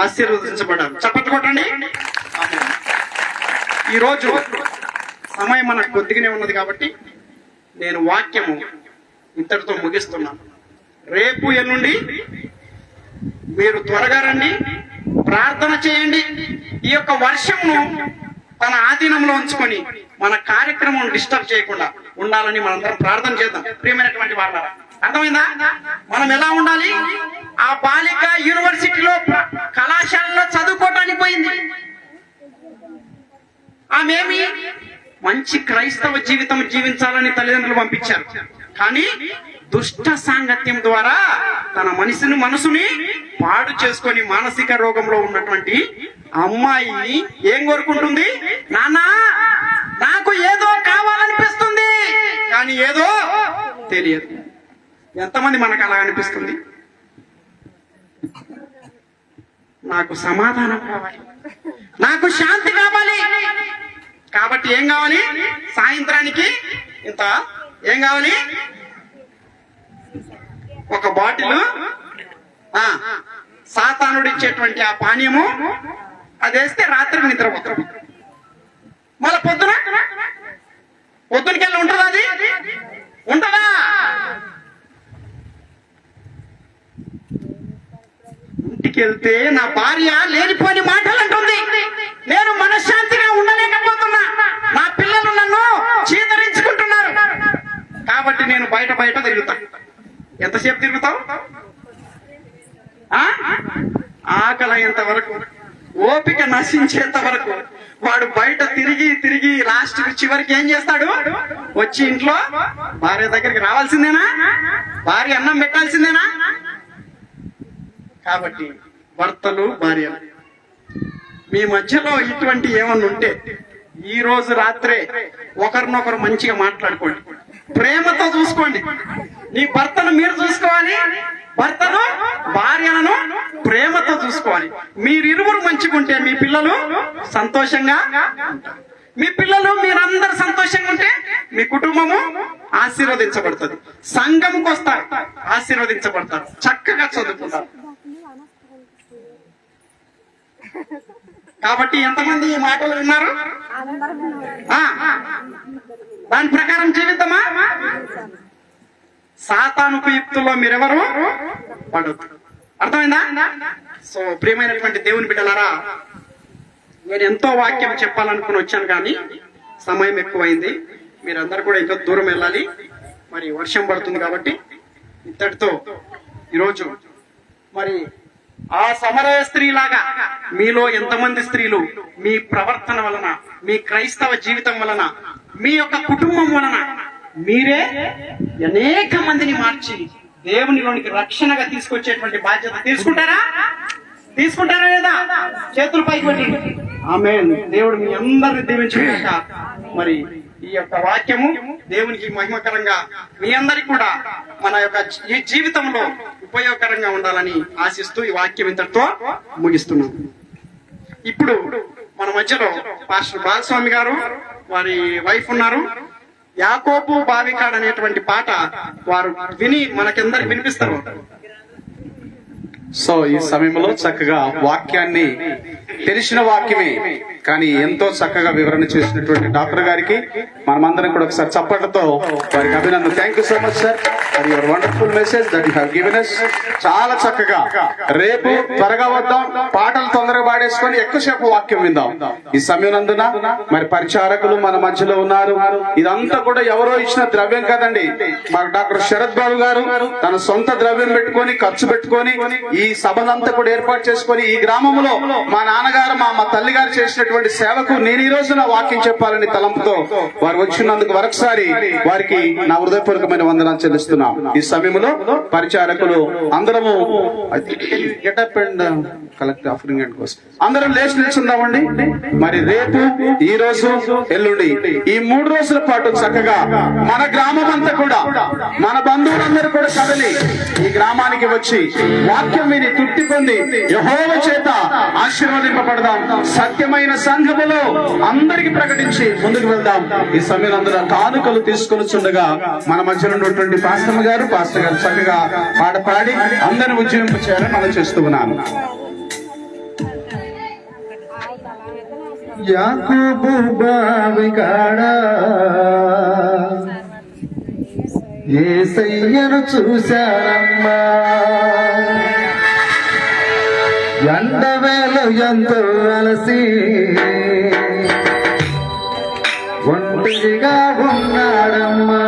ఆశీర్వదించబడ్డారు. చప్పట్లు కొట్టండి. ఈరోజు సమయం మనకు కొద్దిగానే ఉన్నది కాబట్టి నేను వాక్యము ఇంతటితో ముగిస్తున్నాను. రేపు ఎల్లుండి మీరు త్వరగా రండి, ప్రార్థన చేయండి. ఈ యొక్క వర్షంను తన ఆధీనంలో ఉంచుకొని మన కార్యక్రమం డిస్టర్బ్ చేయకుండా ఉండాలని మనందరం ప్రార్థన చేద్దాం. ప్రియమైనటువంటి వాళ్ళారా, అర్థమైందా? మనం ఎలా ఉండాలి? ఆ బాలిక యూనివర్సిటీలో కళాశాలలో చదువుకోవటానికి పోయింది. ఆమెమి మంచి క్రైస్తవ జీవితం జీవించాలని తల్లిదండ్రులు పంపించారు. కానీ దుష్ట సాంగత్యం ద్వారా తన మనసుని పాడు చేసుకొని మానసిక రోగంలో ఉన్నటువంటి అమ్మాయి ఏం కోరుకుంటుంది? నాన్నా నాకు ఏదో కావాలనిపిస్తుంది, కానీ ఏదో తెలియదు. ఎంతమంది మనకు అలా అనిపిస్తుంది? నాకు సమాధానం కావాలి, నాకు శాంతి కావాలి. కాబట్టి ఏం కావాలి? సాయంత్రానికి ఇంత ఏం కావాలి? ఒక బాటిల్ సాతానుడు ఇచ్చేటువంటి ఆ పానీయము అది వేస్తే రాత్రికి నిద్రపోతాం. మళ్ళీ పొద్దునకెళ్ళి ఉంటుందా? అది ఉంటుందా? ఇంటికి వెళ్తే నా భార్య లేనిపోని మాటలు అంటుంది, నేను మనశ్శాంతిగా ఉండలేకపోతున్నా, నా పిల్లలు నన్ను చీదరించుకుంటున్నారు, కాబట్టి నేను బయట తిరుగుతా. ఎంతసేపు తిరుగుతావు? ఆకలయ్యేంత వరకు, ఓపిక నశించేంత వరకు వాడు బయట తిరిగి లాస్ట్ చివరికి ఏం చేస్తాడు? వచ్చి ఇంట్లో భార్య దగ్గరికి రావాల్సిందేనా? భార్య అన్నం పెట్టాల్సిందేనా? కాబట్టి భర్తలు భార్యలు మీ మధ్యలో ఇటువంటి ఏమన్నా ఉంటే ఈ రోజు రాత్రే ఒకరినొకరు మంచిగా మాట్లాడుకోండి, ప్రేమతో చూసుకోండి. నీ భర్తను మీరు చూసుకోవాలి, భర్తను భార్యలను ప్రేమతో చూసుకోవాలి. మీరిరువురు మంచిగుంటే మీ పిల్లలు సంతోషంగా ఉంటారు. మీ పిల్లలు మీరందరూ సంతోషంగా ఉంటే మీ కుటుంబము ఆశీర్వదించబడుతుంది. సంఘంకి వస్తారు, ఆశీర్వదించబడతారు, చక్కగా చదువుకుంటారు. కాబట్టి ఎంతమంది ఈ మాటలు విన్నారు? దాని ప్రకారం జీవితమా? సాతానుకు యుక్తుల్లో మీరెవరు పడద్దు. అర్థమైందా? సో ప్రియమైనటువంటి దేవుని బిడ్డలారా, నేను ఎంతో వాక్యం చెప్పాలనుకుని వచ్చాను కానీ సమయం ఎక్కువైంది. మీరందరూ కూడా ఇంకా దూరం వెళ్ళాలి, మరి వర్షం పడుతుంది. కాబట్టి ఇంతటితో ఈరోజు మరి ఆ సమరయ స్త్రీలాగా మీలో ఎంతమంది స్త్రీలు మీ ప్రవర్తన వలన, మీ క్రైస్తవ జీవితం వలన, మీ యొక్క కుటుంబం వలన మీరే అనేక మందిని మార్చి దేవునిలోనికి రక్షణగా తీసుకొచ్చేటువంటి బాధ్యత తీసుకుంటారా లేదా? చేతులు పైకి పెట్టి ఆమేన్. దేవుడు మీ అందరిని దీవించుగాక. మరి ఈ యొక్క వాక్యము దేవునికి మహిమకరంగా మీ అందరికి కూడా మన యొక్క ఈ జీవితంలో ఉపయోగకరంగా ఉండాలని ఆశిస్తూ ఈ వాక్యం ఇంతటితో ముగిస్తున్నాం. ఇప్పుడు మన మధ్యలో పాస్టర్ బాలస్వామి గారు, వారి వైఫ్ ఉన్నారు. యాకోబు బావికాడ్ అనేటువంటి పాట వారు విని మనకందరికి వినిపిస్తారు. సో ఈ సమయంలో చక్కగా వాక్యాన్ని, తెలిసిన వాక్యమే కానీ ఎంతో చక్కగా వివరణ చేసినటువంటి డాక్టర్ గారికి మనమందరం కూడా ఒకసారి చప్పట్లతో వారికి అభినందన. Thank you so much sir for your wonderful message that you have given us. చాలా చక్కగా రేపు త్వరగా వద్దాం, పాటలు తొందరగా పాడేసుకొని ఎక్కువసేపు వాక్యం విందాం. ఈ సమయం నందున మరి పరిచారకులు మన మధ్యలో ఉన్నారు. ఇదంతా కూడా ఎవరో ఇచ్చిన ద్రవ్యం కాదండి. మాకు డాక్టర్ శరత్ బాబు గారు తన సొంత ద్రవ్యం పెట్టుకొని, ఖర్చు పెట్టుకొని ఈ సభనంతా కూడా ఏర్పాటు చేసుకొని, ఈ గ్రామంలో మా నాన్నగారు మా తల్లి గారు చేసినటువంటి సేవకు నేను ఈ రోజున వాక్యం చెప్పాలని తలంపుతో వారు వచ్చినందుకు మరొకసారి వారికి నా హృదయపూర్వకమైన వందనాలు చెల్లిస్తున్నాం. ఈ సమయంలో పరిచారకులు అందరము getup and collect offering and కోసం అందరం లేచి నిల్చుందామండి. మరి రేపు, ఈ రోజు, ఎల్లుండి ఈ 3 రోజుల పాటు చక్కగా మన గ్రామం అంతా కూడా, మన బంధువులందరూ కూడా కదలి ఈ గ్రామానికి వచ్చి వాక్యం విని తృప్తి పొంది యెహోవా చేత ఆశీర్వదింపబడదాం. సత్యమైన సంఘములో అందరికి ప్రకటించి ముందుకు వెళ్దాం. ఈ సమయం అందరూ కానుకలు తీసుకొని చుండగా మన మధ్యలో ఉన్నటువంటి పాస్టర్ గారు చక్కగా పాట పాడి అందరిని ఉజ్జీవింప చేయాలని మనం చేస్తూ ఉన్నాను. యాకోబు బావికాడ యేసయ్యను చూశానమ్మా, ఎండవేళ ఎంతో అలసి ఒంటరిగా ఉన్నాడమ్మా.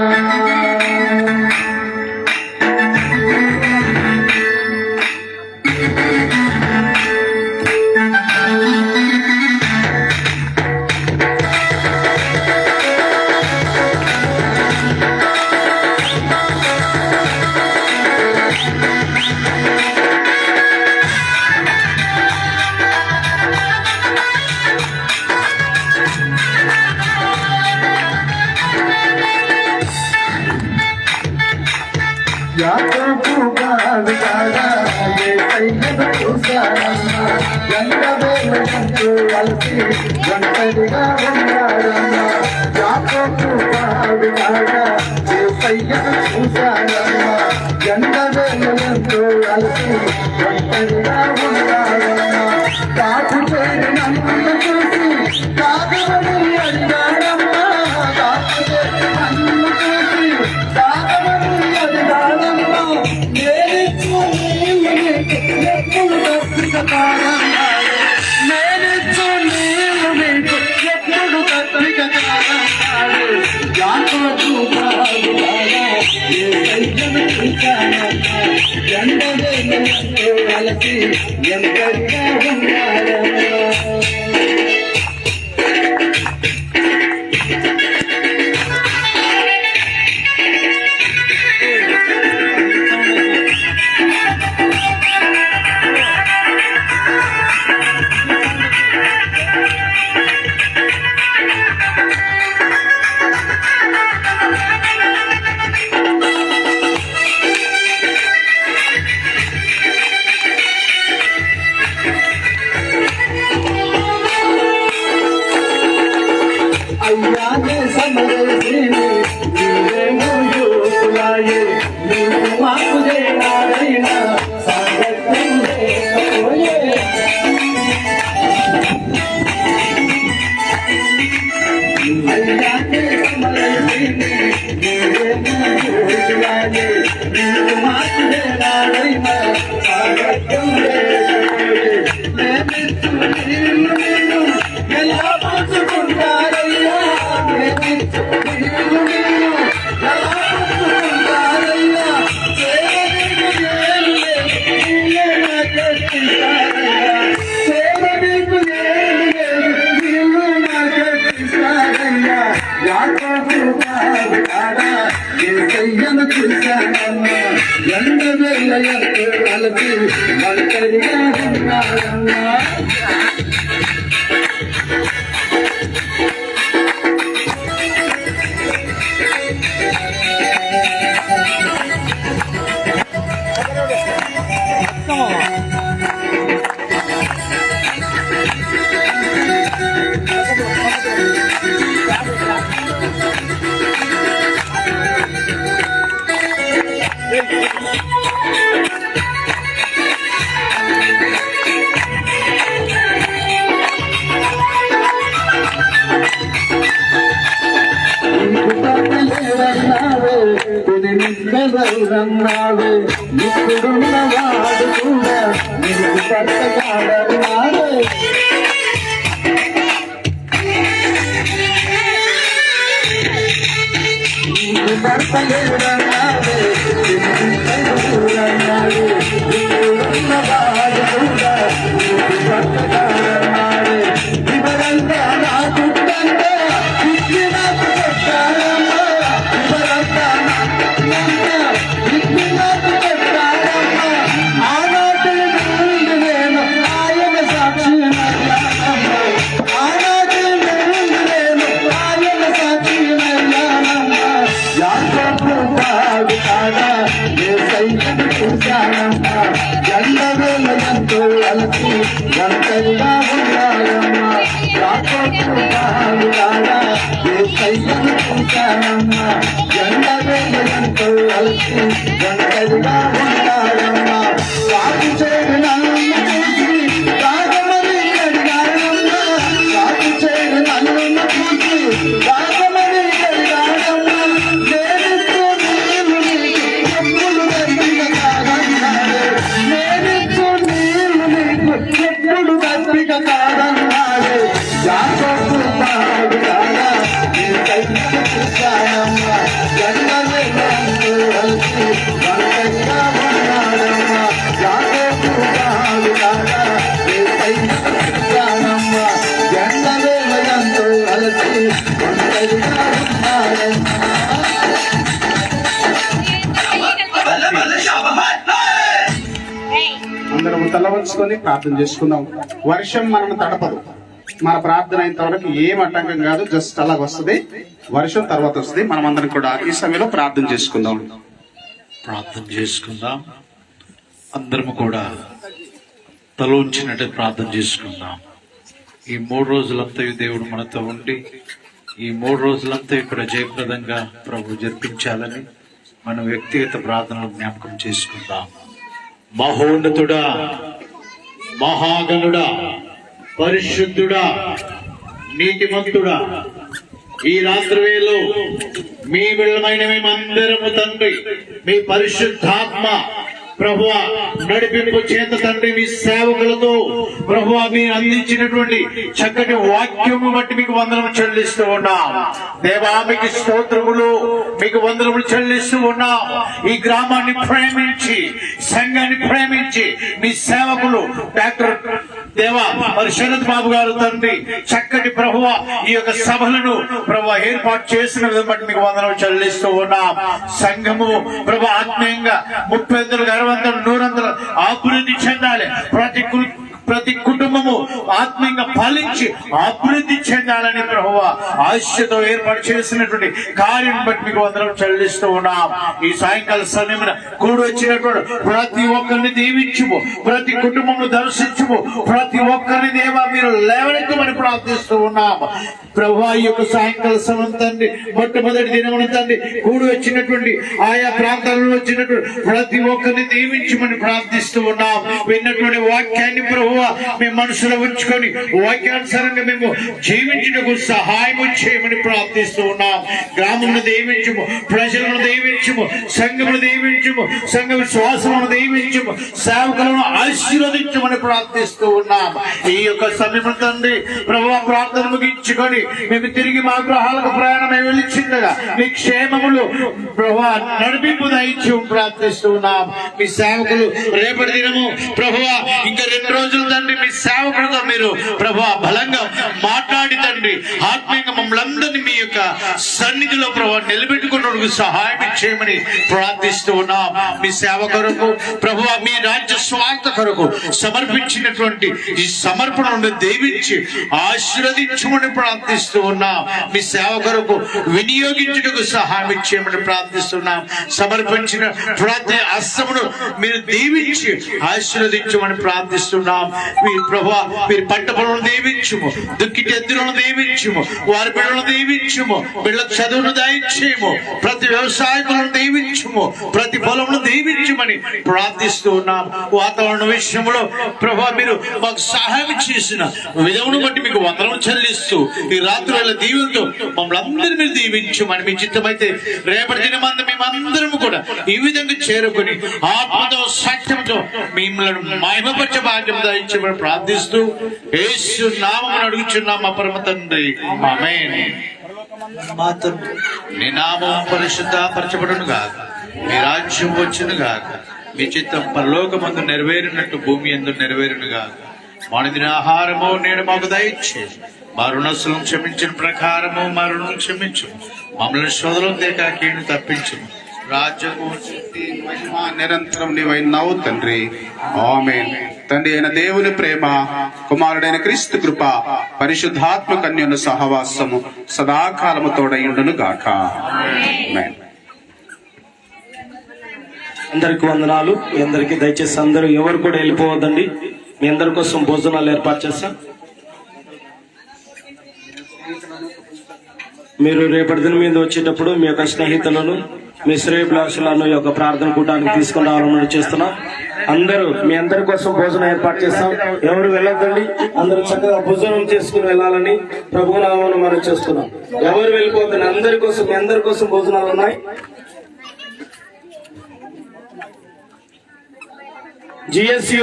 యాకోబు బావికాడ యేసయ్యను చూశానమ్మా, ఎండవేళ ఎంతో అలసి ఒంటరిగా ఉన్నాడమ్మా. యాకోబు బావికాడ యేసయ్యను చూశానమ్మా, ఎండవేళ ఎంతో అలసి ఒంటరిగా ఉన్నాడమ్మా. కాకు చేరి నన్ను చూసి కాగమని అడిగాడమ్మా, కాకు చేరి నన్ను చూసి కాగమని అడిగాడమ్మా. నేనిచ్చు నీళ్ళు ఎప్పుడు తప్పికతాడన్నాడు, నేనిచ్చు నీళ్ళు నీకు ఎప్పుడు తప్పికతాడన్నాడు. యాకోబు బావికాడ యేసయ్యను చూశానమ్మా, ఎండవేళ ఎంతో అలసి ఒంటరిగా ఉన్నాడమ్మా. ఎంతో అలసి ఒంటరిగా ఉన్నారన్నా. నిన్నదన్నావే ఇప్పుడున్నవాడు కూడా నీకు పట్టగాడన్నావే. నీకు పట్టలేదన్నావే నిన్నదన్నావే ఇప్పుడున్నవాడు కూడా నీకు పట్టగాడన్నావే. వివరంగా నా చుట్టంగా ఇచ్చి నాకు పెట్టారమ్మా. వివరంగా ఆనాటి నుండి నేను ఆయన సాక్షి ఆనాటి నుండి నేను ఆయన సాక్షి యాకోబు బాగు కాగా ఏ సైతం చూశానమ్మా. ఎండవేళ ఎంతో అలసి ఒంటరిగా ఉన్నారమ్మా. యాకోబు బాగు కాగా ఏ సైతం చూశానమ్మా. ఎండవేళ ఎంతో అలసి ఒంటరిగా ఉన్నారమ్మా. సాగు చేయడు నన్ను చూసి రాగమని అడిగారమ్మా. సాగు చేయడు నన్ను చూసి రాగమని అడిగారమ్మా. నేనిస్తూ నీళ్ళు నీకు ఎప్పుడు దప్పిక కాదన్నాడు. నేనిస్తూ నీళ్ళు నీకు ఎప్పుడు దప్పిక కాదన్నాడు. యాకోబు బాగు కాగా నీ సైతం చూశానమ్మా. ఎండవేళ ఎంతో అలసి ఒంటరిగా ఉన్నారమ్మా. యాకోబు బాగు కాగా నీ సైతం చూశానమ్మా. ఎండవేళ ఎంతో అలసి ఒంటరిగా ఉన్నారమ్మా. అందరం తల వంచుకొని ప్రార్థన చేసుకుందాం. వర్షం మనల్ని తడపదు. మన ప్రార్థన అయినంత వరకు ఏం ఆటంకం కాదు. జస్ట్ అలాగ వస్తుంది. వర్షం తర్వాత వస్తుంది. మనం అందరం కూడా ఈ సమయంలో ప్రార్థన చేసుకుందాం. ప్రార్థన చేసుకుందాం. అందరము కూడా తల ఉంచినట్టు ప్రార్థన చేసుకుందాం. ఈ 3 రోజులంతా దేవుడు మనతో ఉండి ఈ 3 రోజులంతా ఇక్కడ జయప్రదంగా ప్రభు జరిపించాలని మనం వ్యక్తిగత ప్రార్థనలు జ్ఞాపకం చేసుకుందాం. మహోన్నతుడా, మహాగణుడా, పరిశుద్ధుడా, నీతిమంతుడా, ఈ రాత్రి వేళలో మీ బిడ్డలమైన మేమందరము తండ్రి మీ పరిశుద్ధాత్మ ప్రభువా నడిపింపు చేత తండ్రి మీ సేవకులతో ప్రభువా మీరు అందించినటువంటి చక్కటి వాక్యము బట్టి మీకు వందనము చెల్లిస్తూ ఉన్నాం. దేవా మీకు స్తోత్రములు, మీకు వందనములు చెల్లిస్తూ ఉన్నాం. ఈ గ్రామాన్ని ప్రేమించి సంఘాన్ని ప్రేమించి మీ సేవకులు డాక్టర్ దేవా మరి శరత్ బాబు గారు తండ్రి చక్కటి ప్రభువా ఈ యొక్క సభలను ప్రభువా ఏర్పాటు చేసిన విధం బట్టి మీకు వందనము చెల్లిస్తూ ఉన్నాం. సంఘము ప్రభు ఆత్మీయంగా 30 60 100 అభివృద్ధి చెందాలి. ప్రతి కుటుంబము ఆత్మీయంగా ఫలించి అభివృద్ధి చెందాలని ప్రభువా ఆశతో ఏర్పాటు చేసినటువంటి కార్యం బట్టి మీకు వందనం చెల్లిస్తూ ఉన్నాం. ఈ సాయంకాల సమయంలో కూడి వచ్చినటువంటి ప్రతి ఒక్కరిని దీవించుము, ప్రతి కుటుంబము దర్శించుము, ప్రతి ఒక్కరిని దేవా మీరు లేవనెత్తమని ప్రార్థిస్తూ ఉన్నాం. ప్రభువా ఈ యొక్క సాయంకాల సమయం తండ్రి మొట్టమొదటి దినమున తండ్రి కూడి వచ్చినటువంటి ఆయా ప్రాంతాలలో వచ్చినటువంటి ప్రతి ఒక్కరిని దీవించమని ప్రార్థిస్తూ ఉన్నాం. విన్నటువంటి వాక్యాన్ని ప్రభువా మేము మనసులో ఉంచుకొని వాక్యానుసారంగా మేము జీవించుటకు సహాయం చేయమని ప్రార్థిస్తూ ఉన్నాం. గ్రామమును దీవించుము, ప్రజలను దీవించుము, సంఘమును దీవించుము, సంఘ విశ్వాసమును దీవించుము, సేవకులను ఆశీర్వదించమని ప్రార్థిస్తూ ఉన్నాం. ఈ యొక్క సమయం తండ్రి ప్రభువా ప్రార్థన ముగించుకొని మేము తిరిగి మా గృహాలకు ప్రయాణమై వెళ్ళిచిండగా నీ క్షేమములు ప్రభువా నడిపింపు దయచు ప్రార్థిస్తున్నాం. మీ సేవకులు రేపటి దినము ప్రభువా ఇంకా 2 రోజులు తండ్రి మీ సేవకులతో మీరు ప్రభువా బలంగా మాట్లాడి తండ్రి ఆత్మీయంగా మమ్మల్ని అందరినీ మీ యొక్క సన్నిధిలో ప్రభువా నిలబెట్టుకున్నకు సహాయం చేయమని ప్రార్థిస్తూ ఉన్నాం. మీ సేవ కొరకు ప్రభువా మీ రాజ్య స్వార్థ కొరకు సమర్పించినటువంటి ఈ సమర్పణను దీవించి ఆశీర్వదించమని ప్రార్థిస్తూ ఉన్నాం. మీ సేవ కొరకు వినియోగించుటకు సహాయం చేయమని ప్రార్థిస్తున్నాం. సమర్పించిన ప్రతి అస్తమును మీరు దీవించి ఆశీర్వదించమని ప్రార్థిస్తున్నాం. మీరు ప్రభువా మీరు పంట పొలను దీవించుము, దుక్కిటి ఎద్దులను దీవించుము, వారి బిడ్డలను దీవించుము, బిడ్డల చదువును దయచేయము, ప్రతి వ్యవసాయకులను దీవించుము, ప్రతి పొలమును దీవించమని ప్రార్థిస్తూ ఉన్నాం. వాతావరణ విషయంలో ప్రభువా మీరు మాకు సహాయం చేసిన విధమును బట్టి మీకు వందనం చెల్లిస్తూ ఈ రాత్రి వేళ దీవులతో మమ్మల్ని అందరినీ మీరు దీవించమని మీ చిత్తమైతే రేపటి దినమందు మేమందరం కూడా ఈ విధంగా చేరుకుని ఆత్మతో సత్యంతో మిమ్మల్ని మహిమపరచ భాగ్యం దయచేయమని ప్రార్థిస్తూ యేసు నామమున అడుగుచున్నాం మా పరమ తండ్రి. ఆమేన్. నీ నామం పరిశుద్ధపరచబడును గాక, మీ రాజ్యం వచ్చును గాక, మీ చిత్తం పరలోకమందు నెరవేరినట్టు భూమి యందు నెరవేరును గాక. మానిదిన ఆహారము నేడు మాకు దయచేసి మా రుణస్తులను క్షమించిన ప్రకారము మా రుణం క్షమించు, మమ్మల్ని శోధనలు దేకాకీని తప్పించు. రాజ్యము శక్తి మహిమ నిరంతరం నీవైనావు తండ్రి. ఆమేన్. తండ్రి అయిన దేవుని ప్రేమ, కుమారుడైన క్రీస్తు కృప, పరిశుద్ధాత్మ కన్యను సహవాసము సదాకాలము తోడయుండును గాక. ఆమేన్. అందరికి వందనాలు. మీ అందరికి దయచేసి అందరూ ఎవరు కూడా వెళ్ళిపోవద్దండి. మీ అందరి కోసం భోజనాలు ఏర్పాటు చేస్తాం. మీరు రేపటి దిన మీద వచ్చేటప్పుడు మీ యొక్క స్నేహితులను మీ శ్రేయభిలాషులను ఈ యొక్క ప్రార్థన కూటానికి తీసుకుని రావాలని చేస్తున్నాం. అందరూ మీ అందరి కోసం భోజనం ఏర్పాటు చేస్తాం. ఎవరు వెళ్ళొద్దండి, అందరూ చక్కగా భోజనం చేసుకుని వెళ్ళాలని ప్రభునామమున మనం చేస్తున్నాం. ఎవరు వెళ్ళిపోద్దండి, అందరి కోసం మీ అందరి కోసం భోజనాలు ఉన్నాయి. జిఎస్సి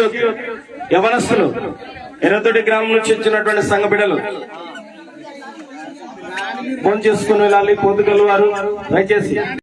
యవనస్తులు ఎర్రతోటి గ్రామం నుంచి వచ్చినటువంటి సంఘ బిడ్డలు ఫోన్ చేసుకుని వెళ్ళాలి. పొద్దుగల వారు దయచేసి